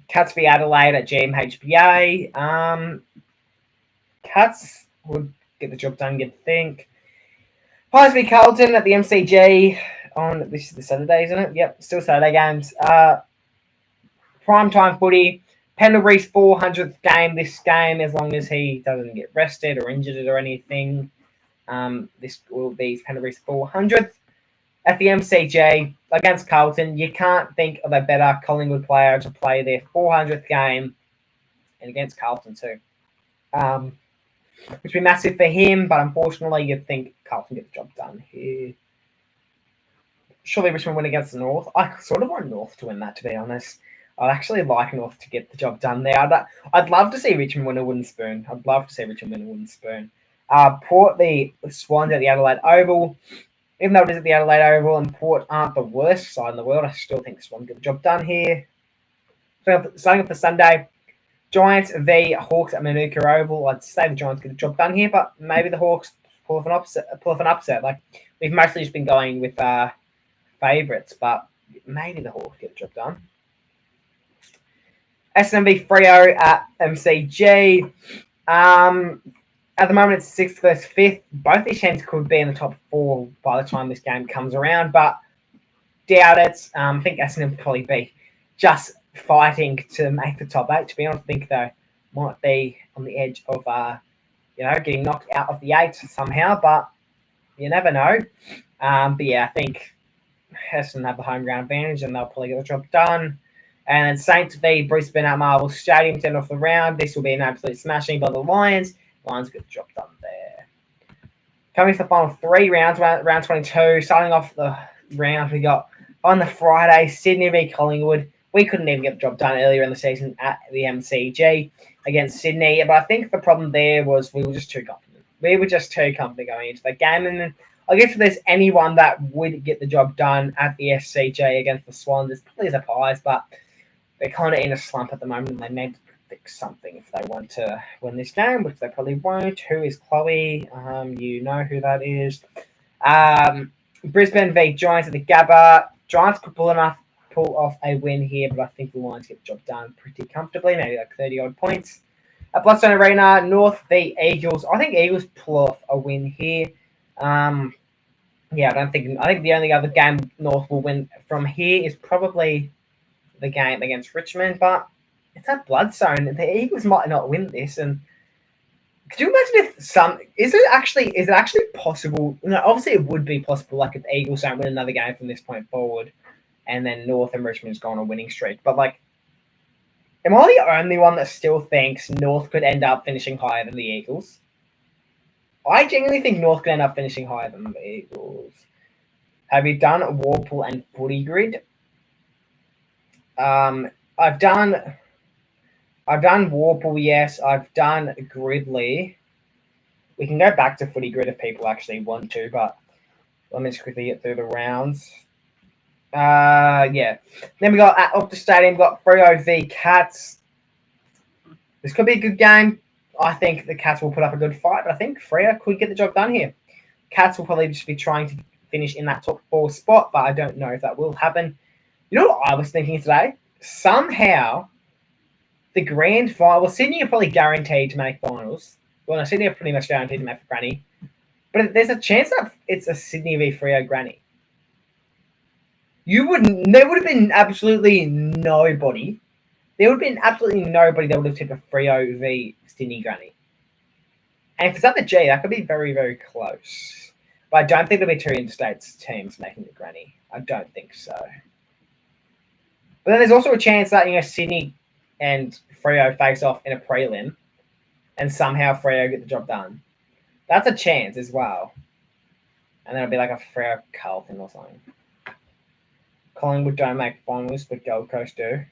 Cats v Adelaide at GMHBA. Cats would get the job done, you'd think. Pies v Carlton at the MCG on, this is the Saturday, isn't it? Yep, still Saturday games. Prime time footy. Pendlebury's 400th game this game, as long as he doesn't get rested or injured or anything. This will be Pendlebury's 400th. At the MCG against Carlton, you can't think of a better Collingwood player to play their 400th game and against Carlton too. Which would be massive for him, but unfortunately you'd think Carlton get the job done here. Surely Richmond win against the North. I sort of want North to win that, to be honest. I'd actually like North to get the job done there. I'd love to see Richmond win a wooden spoon. Port the Swans at the Adelaide Oval. Even though it is at the Adelaide Oval and Port aren't the worst side in the world, I still think the Swans get the job done here. Starting off the Sunday, Giants v Hawks at Manuka Oval. I'd say the Giants get the job done here, but maybe the Hawks pull off an upset. Like, we've mostly just been going with favourites, but maybe the Hawks get the job done. Essendon v Freo at MCG. At the moment, it's 6th versus 5th. Both these teams could be in the top 4 by the time this game comes around, but doubt it. I think Essendon will probably be just fighting to make the top 8. To be honest, I think they might be on the edge of getting knocked out of the 8 somehow, but you never know. But yeah, I think Essendon have the home ground advantage and they'll probably get the job done. And then Saints v Brisbane at Marvel Stadium to end off the round. This will be an absolute smashing by the Lions. Lions get the job done there. Coming to the final 3 rounds, round 22. Starting off the round, we got on the Friday, Sydney v Collingwood. We couldn't even get the job done earlier in the season at the MCG against Sydney. But I think the problem there was we were just too confident. We were just too confident going into the game. And I guess if there's anyone that would get the job done at the SCG against the Swans, it's probably the Pies. But they're kind of in a slump at the moment, and they need to fix something if they want to win this game, which they probably won't. Who is Chloe? You know who that is. Brisbane v Giants at the Gabba. Giants could pull off a win here, but I think the Lions get the job done pretty comfortably, maybe like 30-odd points. At Bloodstone Arena, North v Eagles. I think Eagles pull off a win here. I think the only other game North will win from here is probably the game against Richmond, but it's at Bloodstone. The Eagles might not win this, and could you imagine if is it actually possible? No, obviously it would be possible, like if the Eagles don't win another game from this point forward, and then North and Richmond's go on a winning streak. But like, am I the only one that still thinks North could end up finishing higher than the Eagles? I genuinely think North could end up finishing higher than the Eagles. Have you done Warple and Footy Grid? I've done Warple, yes. I've done Gridley. We can go back to Footy Grid if people actually want to, but let me just quickly get through the rounds. Yeah. Then we got at Optus Stadium, we got Freo v Cats. This could be a good game. I think the Cats will put up a good fight, but I think Freo could get the job done here. Cats will probably just be trying to finish in that top 4 spot, but I don't know if that will happen. You know what I was thinking today? Somehow, the grand final... Well, Sydney are probably guaranteed to make finals. Well, no, Sydney are pretty much guaranteed to make the granny. But there's a chance that it's a Sydney v Freo granny. There would have been absolutely nobody. There would have been absolutely nobody that would have tipped a Freo v Sydney granny. And if it's at the G, that could be very, very close. But I don't think there'll be 2 interstates teams making the granny. I don't think so. But then there's also a chance that, Sydney and Freo face off in a prelim and somehow Freo get the job done. That's a chance as well. And then it'll be like a Freo Carlton or something. Collingwood don't make finals, but Gold Coast do.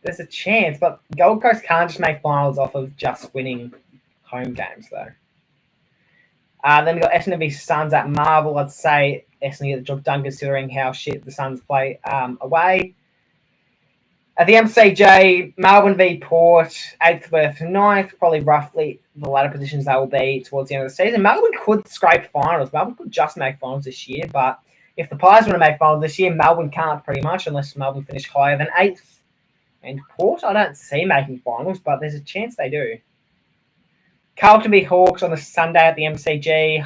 There's a chance, but Gold Coast can't just make finals off of just winning home games, though. Then we got Essendon v Suns at Marvel. I'd say Essendon get the job done considering how shit the Suns play away. At the MCJ, Melbourne v Port, 8th versus 9th, probably roughly the latter positions they will be towards the end of the season. Melbourne could scrape finals. Melbourne could just make finals this year, but if the Pies want to make finals this year, Melbourne can't pretty much unless Melbourne finish higher than 8th. And Port, I don't see making finals, but there's a chance they do. Carlton v Hawks on the Sunday at the MCG.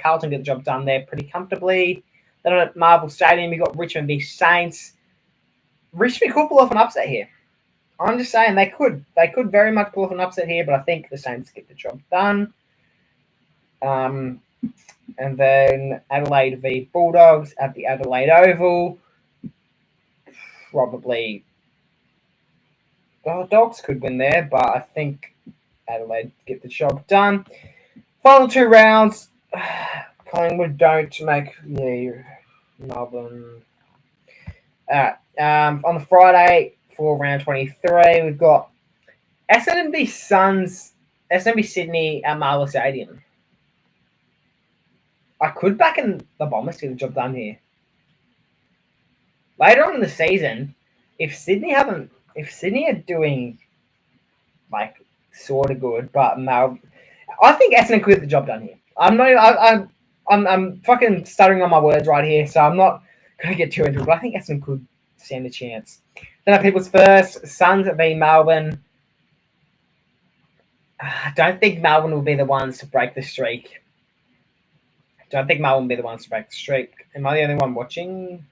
Carlton get the job done there pretty comfortably. Then at Marvel Stadium, you got Richmond v Saints. Richmond could pull off an upset here. I'm just saying they could. They could very much pull off an upset here, but I think the Saints get the job done. And then Adelaide v Bulldogs at the Adelaide Oval. Probably Dogs could win there, but I think Adelaide get the job done. Final 2 rounds. Collingwood don't make Melbourne. On the Friday for round 23, we've got Essendon v Suns, Essendon v Sydney at Marvel Stadium. I could back in the Bombers to get the job done here. Later on in the season, if Sydney are doing like sort of good, but I think Essendon could get the job done here. I'm fucking stuttering on my words right here, so I'm not gonna get too into it, but I think Essendon could stand a chance. Then at People's First, Suns v Melbourne. I don't think Melbourne will be the ones to break the streak. Am I the only one watching?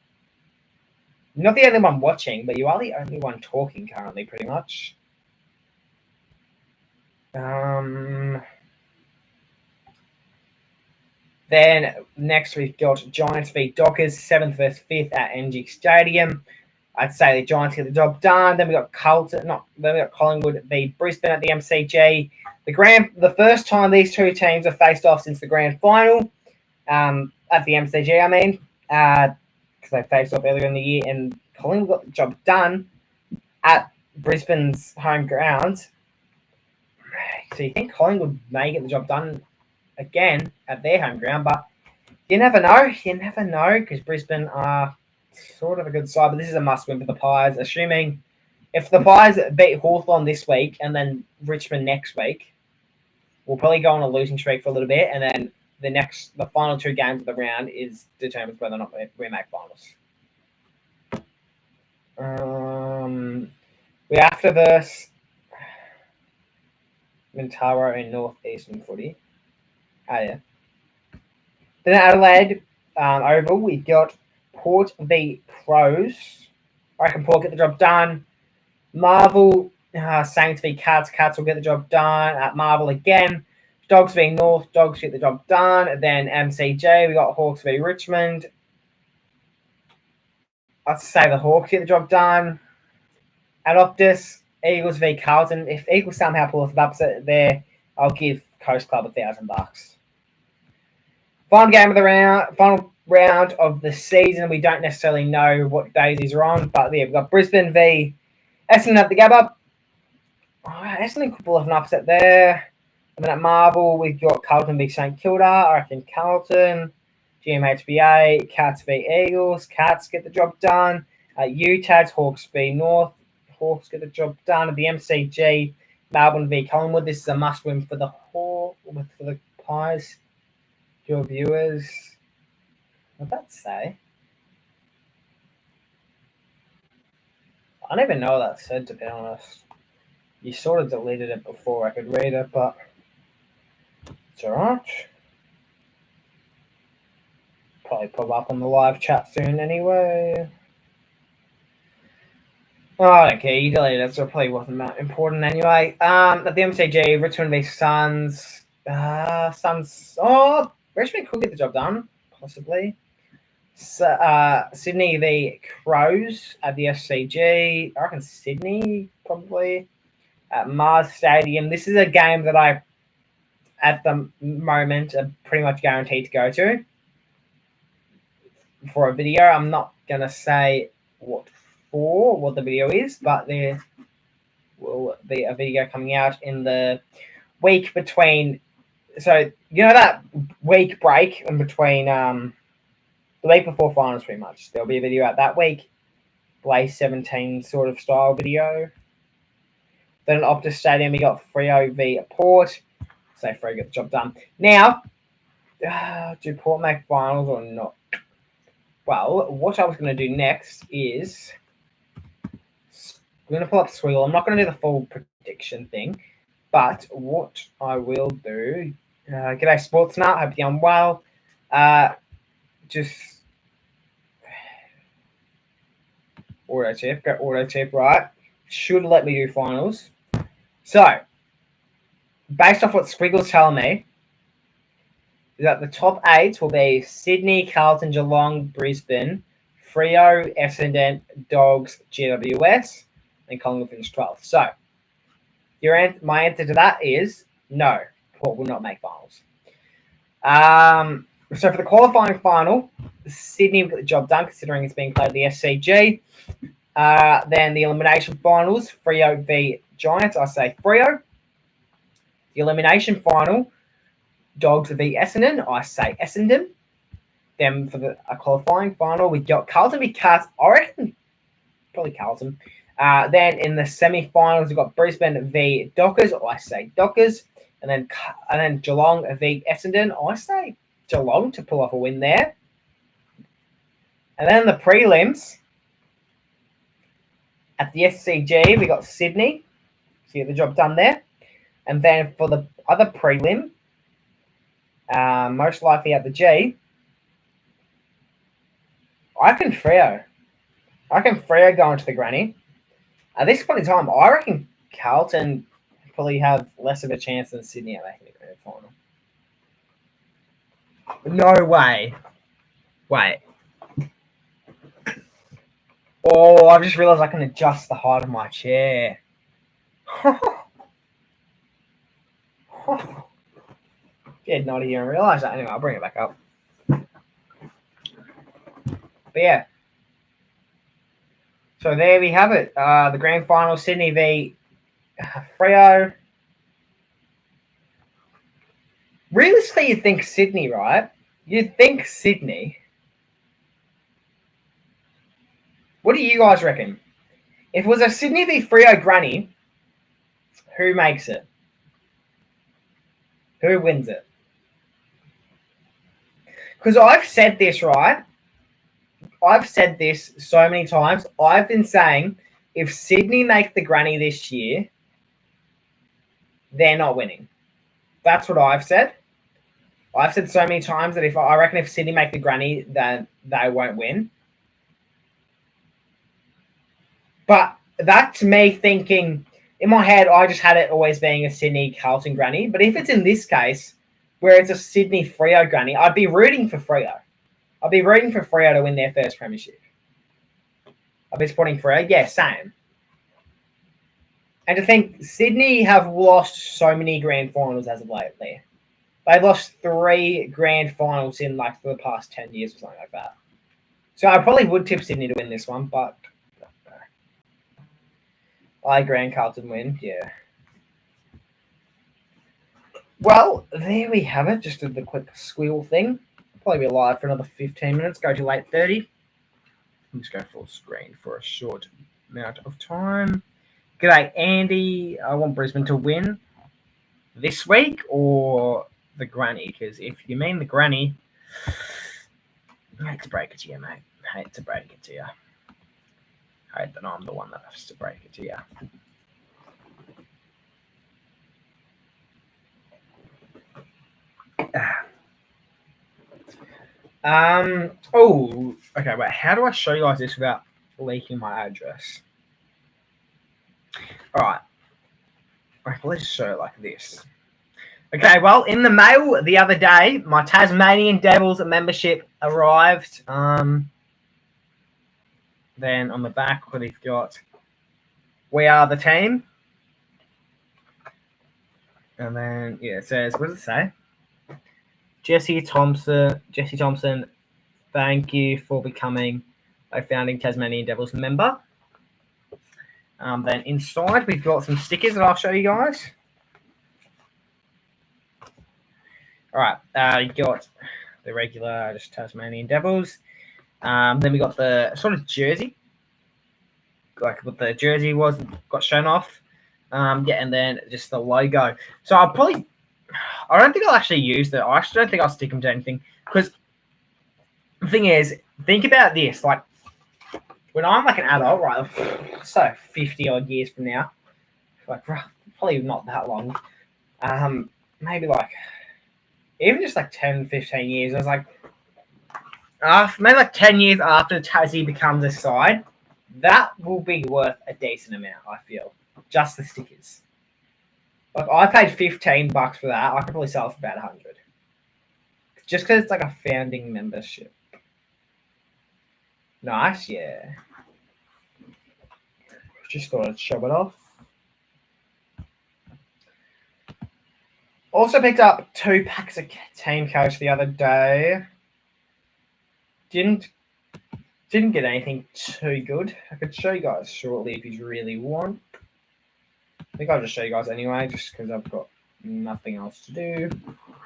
Not the only one watching, but you are the only one talking currently, pretty much. Then next we've got Giants v Dockers, 7th versus 5th at NG Stadium. I'd say the Giants get the job done. Then we got Collingwood v Brisbane at the MCG. The first time these two teams have faced off since the grand final at the MCG. I mean, because they faced off earlier in the year, and Collingwood got the job done at Brisbane's home ground. So you think Collingwood may get the job done again at their home ground, but you never know. You never know because Brisbane are sort of a good side, but this is a must-win for the Pies. Assuming if the Pies beat Hawthorn this week and then Richmond next week, we'll probably go on a losing streak for a little bit, and then the final two games of the round determines whether or not we make finals. We have to verse Mintaro in Northeastern footy. Oh yeah. Then at Adelaide Oval, we've got Port v Crows. I reckon Port get the job done. Marvel, Saints v Cats. Cats will get the job done. At Marvel again. Dogs v North. Dogs get the job done. And then MCJ, we got Hawks v Richmond. I'd say the Hawks get the job done. At Optus, Eagles v Carlton. If Eagles somehow pull off an upset there, I'll give Coast Club $1,000. Final round of the season. We don't necessarily know what days these are on, but yeah, we've got Brisbane v Essendon at the Gabba. Essendon could pull off an upset there. And then at Marvel, we've got Carlton v St Kilda. I reckon Carlton. GMHBA, Cats v Eagles. Cats get the job done. UTADs, Hawks v North. Hawks get the job done. At the MCG, Melbourne v Collingwood. This is a must-win for the Pies. Your viewers, what'd that say? I don't even know what that said, to be honest. You sort of deleted it before I could read it, but it's alright. Probably pop up on the live chat soon anyway. Oh, I don't care. You deleted it, so it probably wasn't that important anyway. At the MCG, Richmond v Suns. Richmond could get the job done, possibly. Sydney v Crows at the SCG. I reckon Sydney, probably. At Mars Stadium. This is a game that I, at the moment, am pretty much guaranteed to go to for a video. I'm not going to say what the video is, but there will be a video coming out in the week between. So, you know that week break in between the week before finals, pretty much. There'll be a video out that week. Play 17 sort of style video. Then at Optus Stadium, we got Freo v Port. So Freo get the job done. Now, do Port make finals or not? Well, what I was going to do next is I'm going to pull up Squiggle. I'm not going to do the full prediction thing, but what I will do. G'day, Sportsnut. Hope you're well. Just auto tip. Go auto tip, right? Should let me do finals. So, based off what Squiggle's telling me, is that the top 8 will be Sydney, Carlton, Geelong, Brisbane, Freo, Essendon, Dogs, GWS, and Collingwood finished 12th. So, my answer to that is no. Port will not make finals. So for the qualifying final, Sydney will get the job done considering it's being played at the SCG. Then the elimination finals, Freo v Giants, I say Freo. The elimination final, Dogs v Essendon, I say Essendon. Then for the qualifying final, we got Carlton v Cats, I reckon probably Carlton. Then in the semi-finals, we've got Brisbane v Dockers, I say Dockers. And then Geelong v Essendon, I say Geelong to pull off a win there. And then the prelims, at the SCG, we got Sydney to get the job done there. And then for the other prelim, most likely at the G, I reckon Freo. Going to the granny. At this point in time, I reckon Carlton probably have less of a chance than Sydney at making the grand final. No way. Wait. Oh, I've just realised I can adjust the height of my chair. Yeah, not even realise that. Anyway, I'll bring it back up. But yeah. So there we have it. The grand final, Sydney v Freo. Realistically, you'd think Sydney, right? You'd think Sydney. What do you guys reckon? If it was a Sydney v Freo granny, who makes it? Who wins it? Because I've said this, right? I've said this so many times. I've been saying if Sydney make the granny this year, they're not winning. That's what I've said. I've said so many times that if I reckon if Sydney make the granny, then they won't win. But that's me thinking in my head. I just had it always being a Sydney Carlton granny. But if it's in this case where it's a Sydney Freo granny, I'd be rooting for Freo. I'd be rooting for Freo to win their first premiership. I'd be supporting Freo. Yeah, same. And to think Sydney have lost so many grand finals as of lately. They've lost 3 grand finals in like the past 10 years or something like that. So I probably would tip Sydney to win this one, but I Grand Carlton win, yeah. Well, there we have it. Just did the quick squeal thing. Probably be live for another 15 minutes. Go to 8:30. Let's go full screen for a short amount of time. G'day, Andy. I want Brisbane to win this week or the granny, because if you mean the granny, I hate to break it to you, mate. I hate to break it to you. I hate that I'm the one that has to break it to you. Oh, okay, wait. How do I show you guys this without leaking my address? All right. Let's show it like this. Okay, well, in the mail the other day, my Tasmanian Devils membership arrived. Then on the back, what we've got, we are the team. And then, yeah, it says, what does it say? Jesse Thompson, thank you for becoming a founding Tasmanian Devils member. Then inside, we've got some stickers that I'll show you guys. All right, you got the regular, just Tasmanian Devils. Then we got the sort of jersey, like what the jersey was, got shown off. Yeah, and then just the logo. So I don't think I'll actually use that. I actually don't think I'll stick them to anything, because the thing is, think about this. Like, when I'm like an adult, right, so 50 odd years from now, like probably not that long, maybe like even just like 10, 15 years, I was like, maybe like 10 years after Tassie becomes a side, that will be worth a decent amount, I feel. Just the stickers. Like, I paid $15 for that. I could probably sell it for about 100. Just because it's like a founding membership. Nice, yeah. Just thought I'd show it off. Also picked up 2 packs of Team Coach the other day. Didn't get anything too good. I could show you guys shortly if you really want. I think I'll just show you guys anyway, just because I've got nothing else to do.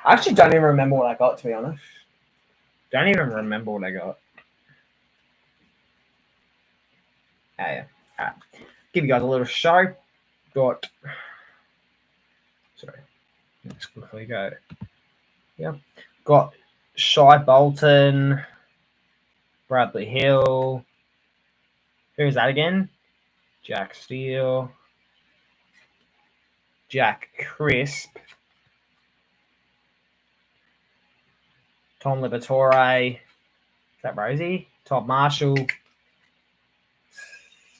I actually don't even remember what I got, to be honest. Don't even remember what I got. Oh, yeah. All right. Give you guys a little show. Sorry. Let's quickly go. Yeah. Got Shy Bolton, Bradley Hill. Who's that again? Jack Steele. Jack Crisp. Tom Liberatore. Is that Rosie? Todd Marshall.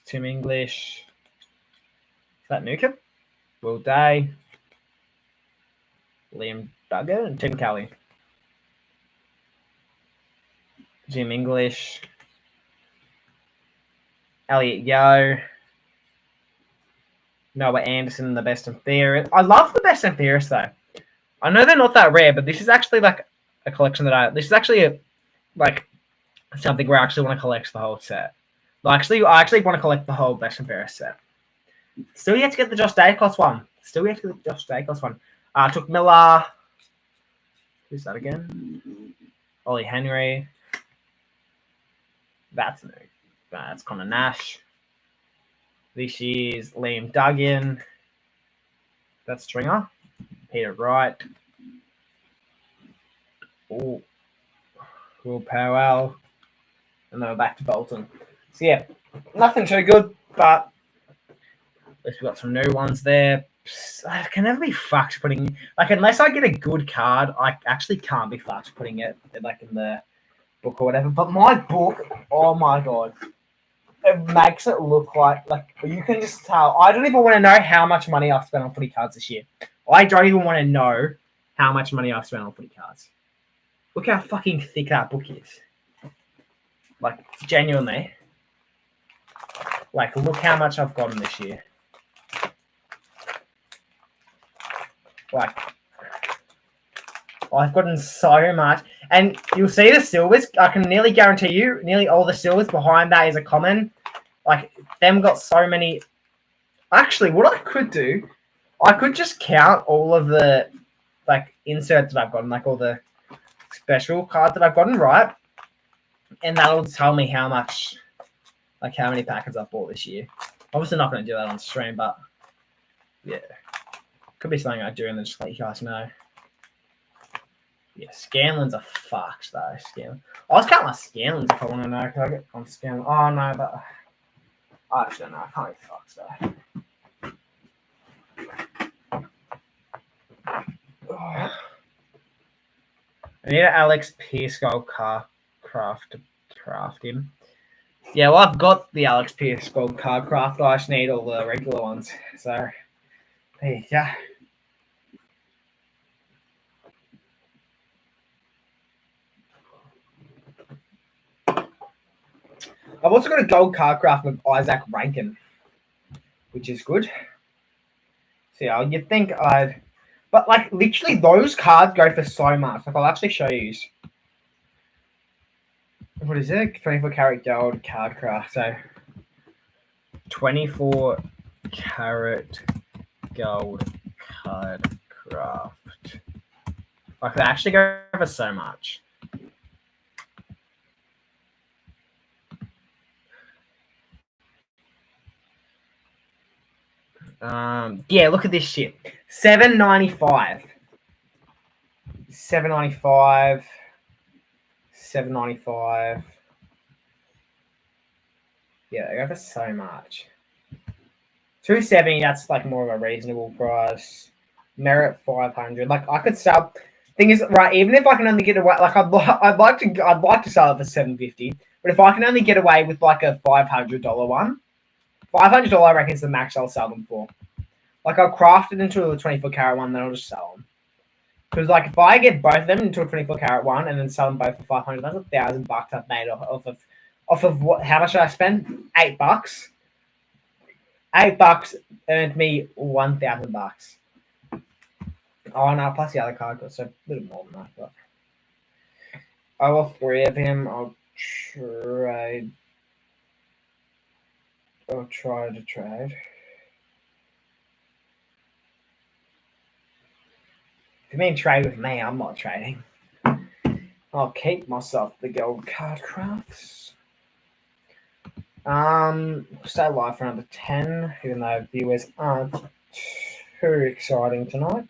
Tim English. Is that Newcomb? Will Day. Liam Duggar and Tim Kelly. Jim English. Elliot Yeo. Noah Anderson, the best and fairest. I love the best and fairest though. I know they're not that rare, but this is actually like a collection this is actually like something where I actually want to collect the whole set. I actually want to collect the whole best and fairest set. Still yet to get the Josh Dacos one. Took Miller. Who's that again? Ollie Henry. That's new. That's Connor Nash. This is Liam Duggan. That's Stringer. Peter Wright. Oh, Will Powell. And then we're back to Bolton. So yeah, nothing too good, but at least we got some new ones there. I can never be fucked putting unless I get a good card, I actually can't be fucked putting it like in the book or whatever. But my book, oh my god, it makes it look like you can just tell. I don't even want to know how much money I've spent on footy cards this year. I don't even want to know how much money I've spent on footy cards. Look how fucking thick that book is. Genuinely. Look how much I've gotten this year. I've gotten so much. And you'll see the silvers. I can nearly guarantee you, nearly all the silvers behind that is a common. Them got so many. Actually, what I could do, I could just count all of the, inserts that I've gotten, all the special cards that I've gotten, right? And that'll tell me how much, how many packets I've bought this year. Obviously not going to do that on stream, but yeah. Could be something I do and then just let you guys know. Yeah, Scanlons are fucked though. Scanlon. I was counting my Scanlons if I want to know. Can I get on Scanlon? Oh no, but actually no, I can't be fucked though. Oh. I need an Alex Pierce Gold craft to craft him. Yeah, well I've got the Alex Pierce Gold card craft. I just need all the regular ones. So there you go. I've also got a gold card craft with Isaac Rankin, which is good. So yeah, you'd think I'd... But literally those cards go for so much. I'll actually show you. What is it? 24 karat gold card craft. So 24 karat gold card craft. They actually go for so much. Yeah, look at this shit. $7.95. $7.95. $7.95. Yeah, they go for so much. $270. That's more of a reasonable price. Merit $500. I could sell. Thing is, right? Even if I can only get away, I'd like to sell it for $750. But if I can only get away with a $500 one, $500 I reckon is the max I'll sell them for. I'll craft it into a 24 karat one, then I'll just sell them. Because if I get both of them into a 24 karat one and then sell them both for 500, that's $1,000 I've made off of what? How much did I spend? $8. $8 earned me $1,000. Oh no, plus the other card got so a little more than that. But I will 3 of him. I'll trade. I'll try to trade. If you mean trade with me, I'm not trading. I'll keep myself the gold card crafts. Stay live for another 10, even though viewers aren't too exciting tonight.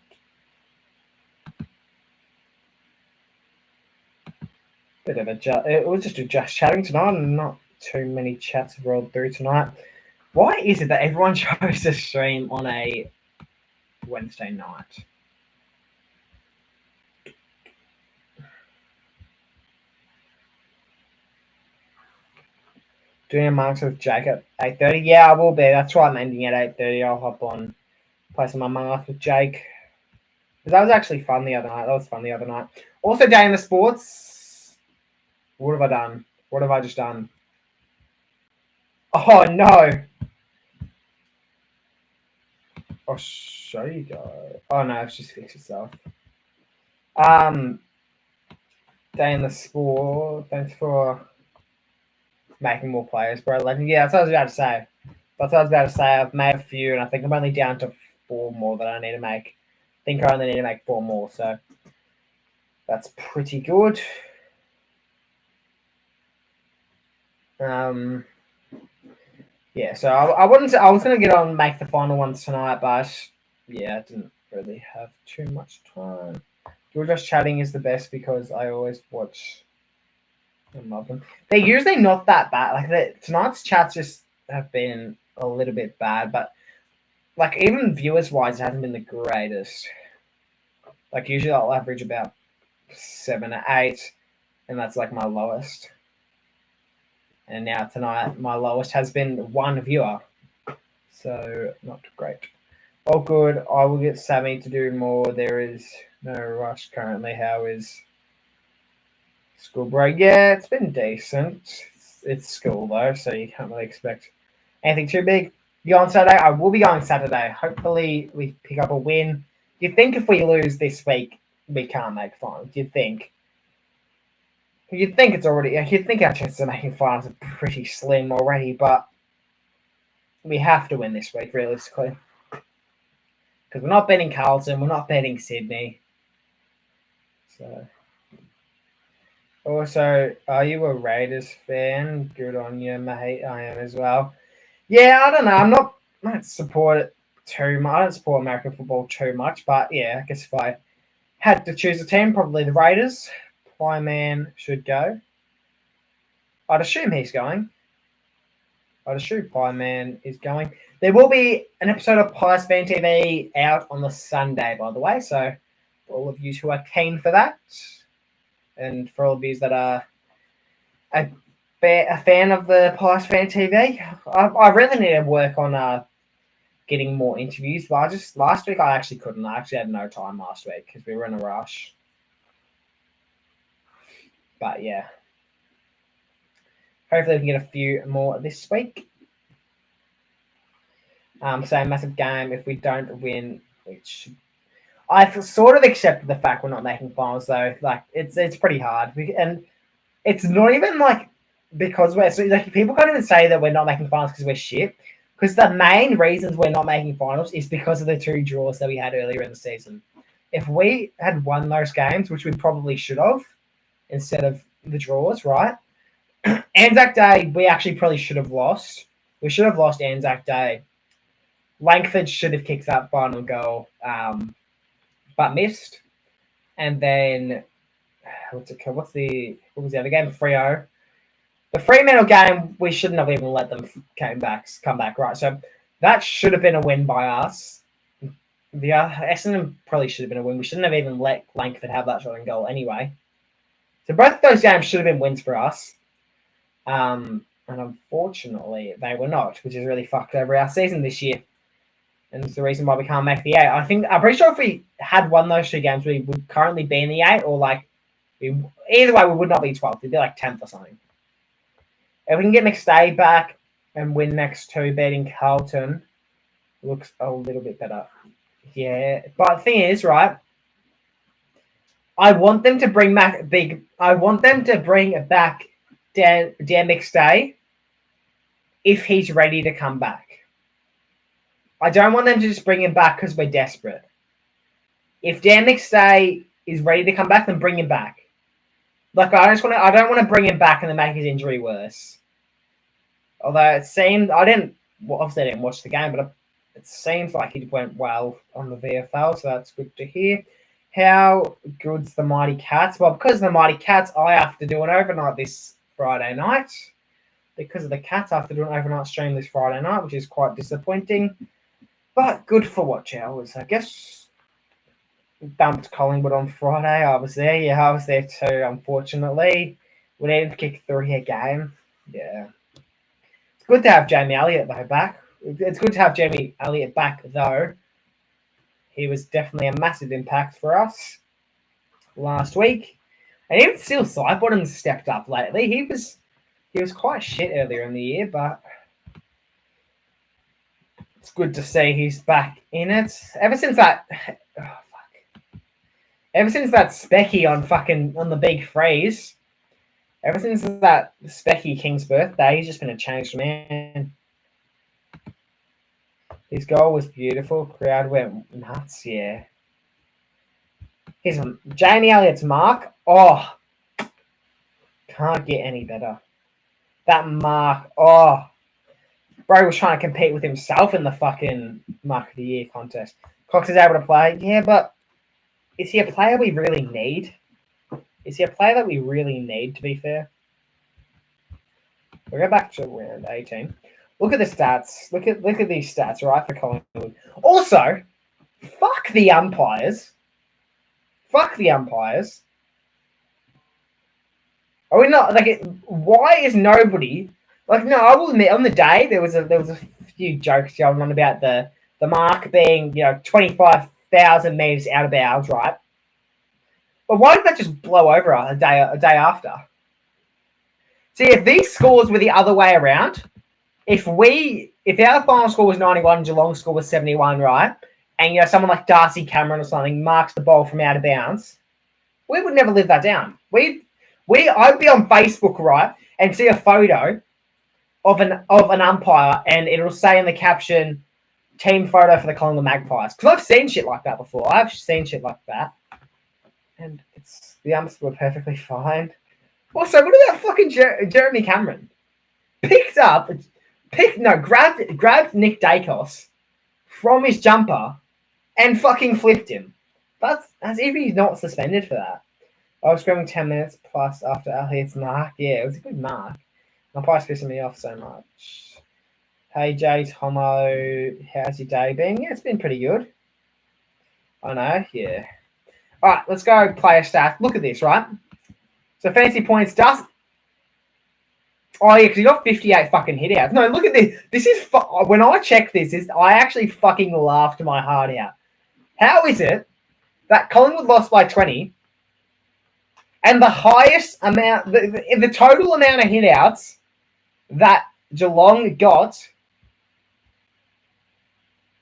Bit of it was just chatting tonight, and not too many chats have rolled through tonight. Why is it that everyone chose to stream on a Wednesday night? Doing a marks with Jake at 8:30. Yeah, I will be. That's right, I'm ending at 8:30. I'll hop on, play some marks with Jake. Because that was actually fun the other night. Also, Day in the Sports. What have I done? What have I just done? Oh no! I'll show you guys. Oh no, it's just fixed itself. Day in the sport. Thanks for making more players, bro. Legend. Yeah, that's what I was about to say. That's what I was about to say. I've made a few, and I think I'm only down to 4 more that I need to make. I think I only need to make 4 more, so that's pretty good. Yeah, so I wouldn't. I was gonna get on and make the final ones tonight, but yeah, I didn't really have too much time. You're just chatting is the best because I always watch and love them. They're usually not that bad. Like tonight's chats just have been a little bit bad, but like even viewers wise, it hasn't been the greatest. Like usually I'll average about 7 or 8, and that's like my lowest. And now tonight, my lowest has been 1 viewer, so not great. Oh, good. I will get Sammy to do more. There is no rush currently. How is school break? Yeah, it's been decent. It's school though, so you can't really expect anything too big. You on Saturday? I will be going Saturday. Hopefully, we pick up a win. You think if we lose this week, we can't make finals? You'd think. You'd think it's already. You'd think our chances of making finals are pretty slim already, but we have to win this week realistically because we're not betting Carlton, we're not betting Sydney. So, also, are you a Raiders fan? Good on you, mate. I am as well. Yeah, I don't know. I don't support it too much. I don't support American football too much, but yeah, I guess if I had to choose a team, probably the Raiders. Plyman should go. I'd assume he's going. I'd assume Plyman is going. There will be an episode of Pies Fan TV out on the Sunday, by the way. So, for all of you who are keen for that, and for all of you that are a fan of the Pies Fan TV, I really need to work on getting more interviews. But last week I actually couldn't. I actually had no time last week because we were in a rush. But yeah, hopefully we can get a few more this week. So massive game. If we don't win, which I've sort of accepted the fact we're not making finals though. Like it's pretty hard, and it's not even like because we're so like people can't even say that we're not making finals because we're shit. Because the main reasons we're not making finals is because of the 2 draws that we had earlier in the season. If we had won those games, which we probably should have, instead of the draws, right? Anzac Day, we actually probably should have lost. We should have lost Anzac Day. Langford should have kicked that final goal, but missed. And then what was the other game? Freo. The Fremantle game, we shouldn't have even let them come back, right? So that should have been a win by us. The Essendon probably should have been a win. We shouldn't have even let Langford have that shot and goal anyway. So both of those games should have been wins for us. And unfortunately, they were not, which has really fucked over our season this year. And it's the reason why we can't make the 8. I'm pretty sure if we had won those 2 games, we would currently be in the 8, or like either way, we would not be 12th. We'd be like 10th or something. If we can get McStay back and win next 2, beating Carlton, looks a little bit better. Yeah, but the thing is, right? I want them to bring back Dan McStay if he's ready to come back. I don't want them to just bring him back because we're desperate. If Dan McStay is ready to come back, then bring him back. Like I don't want to bring him back and then make his injury worse. Although it seemed obviously I didn't watch the game, but it seems like he went well on the VFL, so that's good to hear. How good's the Mighty Cats? Well, because of the Mighty Cats, I have to do an overnight this Friday night. Because of the Cats, I have to do an overnight stream this Friday night, which is quite disappointing. But good for watch hours, I guess. Bumped Collingwood on Friday. I was there. Yeah, I was there too, unfortunately. We needed to kick 3 a game. Yeah. It's good to have Jamie Elliott, though, back. It's good to have Jamie Elliott back, though. He was definitely a massive impact for us last week. And even still, Sidebottom stepped up lately. He was quite shit earlier in the year, but It's good to see he's back in it. Ever since that, ever since that Specky on the big freeze, ever since that Specky King's birthday, he's just been a changed man. His goal was beautiful. Crowd went nuts. Yeah. Here's Jamie Elliott's mark. Oh, can't get any better. That mark. Oh, bro was trying to compete with himself in the fucking Mark of the Year contest. Cox is able to play. Yeah, but is he a player we really need? Is he a player that we really need, to be fair? We'll go back to round 18. Look at the stats. Look at these stats, right, for Collingwood. Also, fuck the umpires. Fuck the umpires. Are we not like? Why is nobody like? No, I will admit. On the day, there was a few jokes going on about the mark being 25,000 meters out of bounds, right? But why did that just blow over a day after? See, if these scores were the other way around, if our final score was 91, Geelong's score was 71, right? And someone like Darcy Cameron or something marks the ball from out of bounds, we would never live that down. I'd be on Facebook, right, and see a photo of an umpire, and it'll say in the caption, "Team photo for the Collingwood Magpies." Because I've seen shit like that before. I've seen shit like that, and the umps were perfectly fine. Also, what about fucking Jeremy Cameron? Grabbed Nick Dacos from his jumper and fucking flipped him. That's as if he's not suspended for that. I was screaming 10 minutes plus after Elliott's mark. Yeah, it was a good mark. My pie's pissing me off so much. Hey, Jay Tomo, how's your day been? Yeah, it's been pretty good. I know, yeah. All right, let's go player stats. Look at this, right? So fantasy points, Dust. Oh, yeah, because you got 58 fucking hitouts. No, look at this. This is, when I checked this, I actually fucking laughed my heart out. How is it that Collingwood lost by 20 and the highest amount, the total amount of hitouts that Geelong got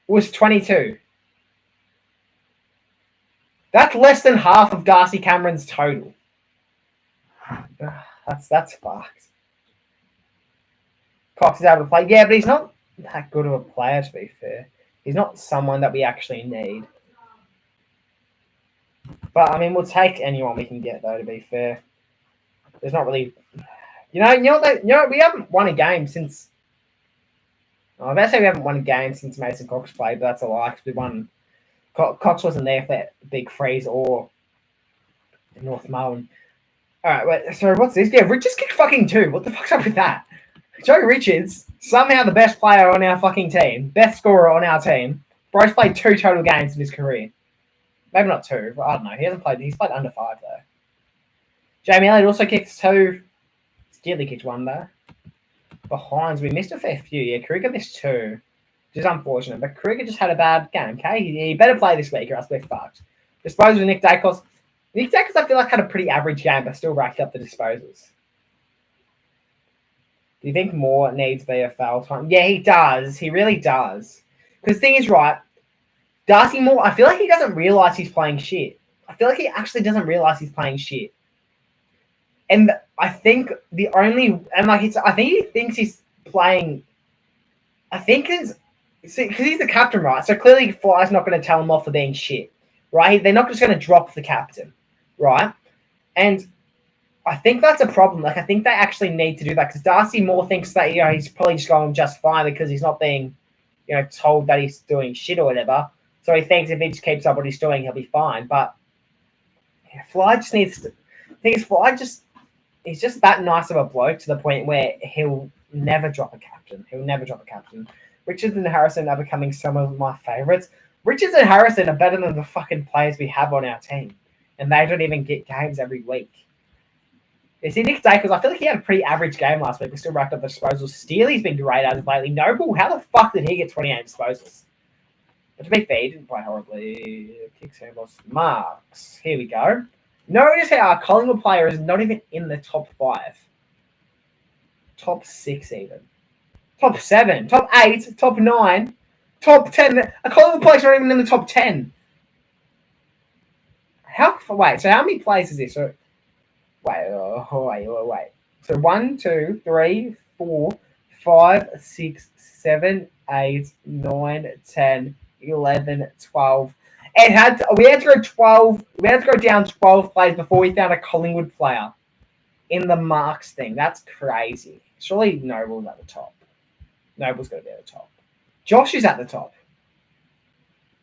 was 22? That's less than half of Darcy Cameron's total. That's fucked. Cox is able to play. Yeah, but he's not that good of a player, to be fair. He's not someone that we actually need. But, I mean, we'll take anyone we can get, though, to be fair. There's not really... we haven't won a game since... I was about to say we haven't won a game since Mason Cox played, but that's a lie, because we won... Cox wasn't there for that big freeze or North Melbourne. All right, wait, so what's this? Yeah, Richards kicked fucking 2. What the fuck's up with that? Joe Richards, somehow the best player on our fucking team, best scorer on our team. Bro's played 2 total games in his career. Maybe not 2, but I don't know. He's played under 5, though. Jamie Elliott also kicked 2. Steely kicked 1, though. Behinds, we missed a fair few. Yeah, Kruger missed 2, which is unfortunate. But Kruger just had a bad game, okay? He better play this week or else we're fucked. Disposal with Nick Dacos. Nick Dacos, I feel like, had a pretty average game, but still racked up the disposals. Do you think Moore needs VFL time? Yeah, he does. He really does. Because the thing is, right, Darcy Moore, I feel like he doesn't realise he's playing shit. I feel like he actually doesn't realise he's playing shit. And I think I think he thinks he's playing, because he's the captain, right? So clearly Fly's not going to tell him off for being shit, right? They're not just going to drop the captain, right? And I think that's a problem. Like, I think they actually need to do that because Darcy Moore thinks that, he's probably just going just fine because he's not being, told that he's doing shit or whatever. So he thinks if he just keeps up what he's doing, he'll be fine. But Fly just needs to... The thing is, Fly he's just that nice of a bloke to the point where he'll never drop a captain. Richards and Harrison are becoming some of my favourites. Richards and Harrison are better than the fucking players we have on our team. And they don't even get games every week. You see, Nick Dacos, I feel like he had a pretty average game last week. We still racked up the disposals. Steely's been great as of lately. Noble, how the fuck did he get 28 disposals? But to be fair, he didn't play horribly. Kicks, handballs, marks. Here we go. Notice how our Collingwood player is not even in the top 5. Top 6 even. Top 7. Top 8. Top 9. top 10. A Collingwood player's not even in the top 10. Wait, so how many players is this? So, wait. So 1, 2, 3, 4, 5, 6, 7, 8, 9, 10, 11, 12. We had to go 12. We had to go down 12 players before we found a Collingwood player in the marks thing. That's crazy. Surely Noble's at the top. Noble's got to be at the top. Josh is at the top.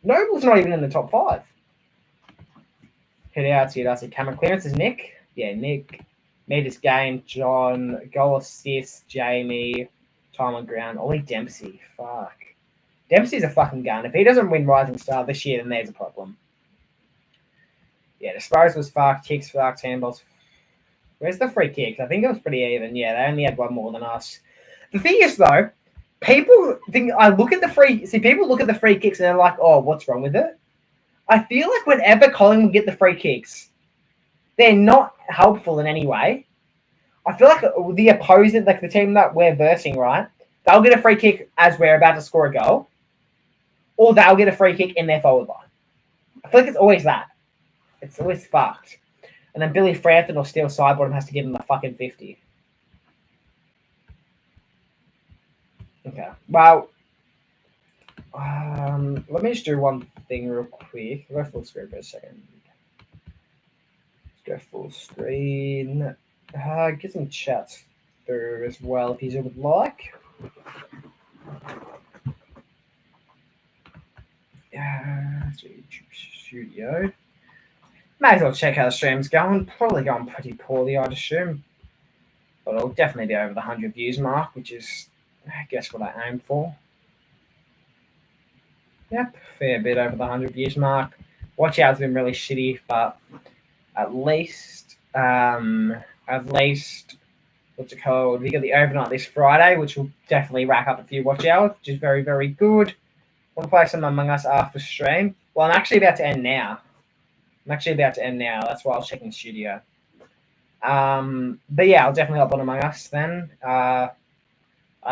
Noble's not even in the top 5. Hit out to you. Cameron clearance is Nick. Yeah, Nick. Meters game, John. Goal assist, Jamie. Time on ground. Ollie Dempsey. Fuck. Dempsey's a fucking gun. If he doesn't win Rising Star this year, then there's a problem. Yeah, disposals fucked. Kicks fucked. Handballs. Where's the free kicks? I think it was pretty even. Yeah, they only had one more than us. The thing is, though, people think people look at the free kicks and they're like, oh, what's wrong with it? I feel like whenever Collingwood get the free kicks, they're not helpful in any way. I feel like the opposing, like the team that we're versing, right, they'll get a free kick as we're about to score a goal, or they'll get a free kick in their forward line. I feel like it's always that. It's always fucked. And then Billy Frampton or Steele Sidebottom has to give him a fucking 50. Okay. Well, let me just do one thing real quick. I'll go full screen for a second. Let's go full screen. Get some chats through as well if you would like. Studio. May as well check how the stream's going. Probably going pretty poorly, I'd assume. But it'll definitely be over the 100 views mark, which is, I guess, what I aim for. Yep, fair bit over the 100 views mark. Watch Out's been really shitty, but at least, what's it called? We got the overnight this Friday, which will definitely rack up a few watch hours, which is very, very good. Want to play some Among Us after stream? Well, I'm actually about to end now. That's why I was checking studio. But yeah, I'll definitely hop on Among Us then. I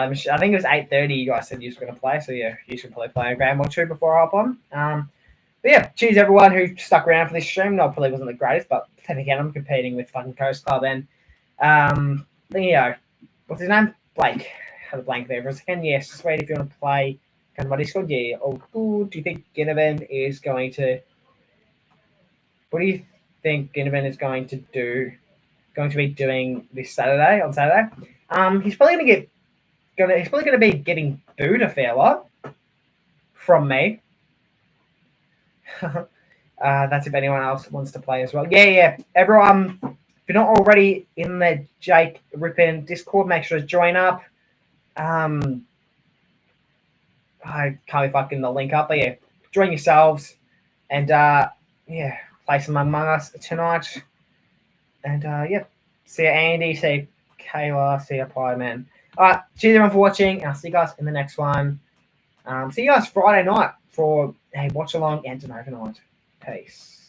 think it was 8:30 you guys said you were going to play, so yeah, you should probably play a game or two before I hop on. But yeah, cheers everyone who stuck around for this stream. No, probably wasn't the greatest, but then again, I'm competing with fucking Coast Club and what's his name? Blake. Had a blank there for a second. Yes, sweet if you want to play. Kind of my Discord, yeah. Oh, cool. Do you think Ginnivan is going to? What do you think Ginnivan is going to be doing this Saturday? On Saturday, he's probably going to be getting booed a fair lot from me. That's if anyone else wants to play as well. Yeah. Everyone, if you're not already in the Jake Rippin Discord, make sure to join up. I can't be fucking the link up, but yeah, join yourselves and play some Among Us tonight. And see you Andy, see you Kayla, see you Pie Man. Alright, cheers everyone for watching, and I'll see you guys in the next one. See you guys Friday night for a watch along and an overnight. Peace.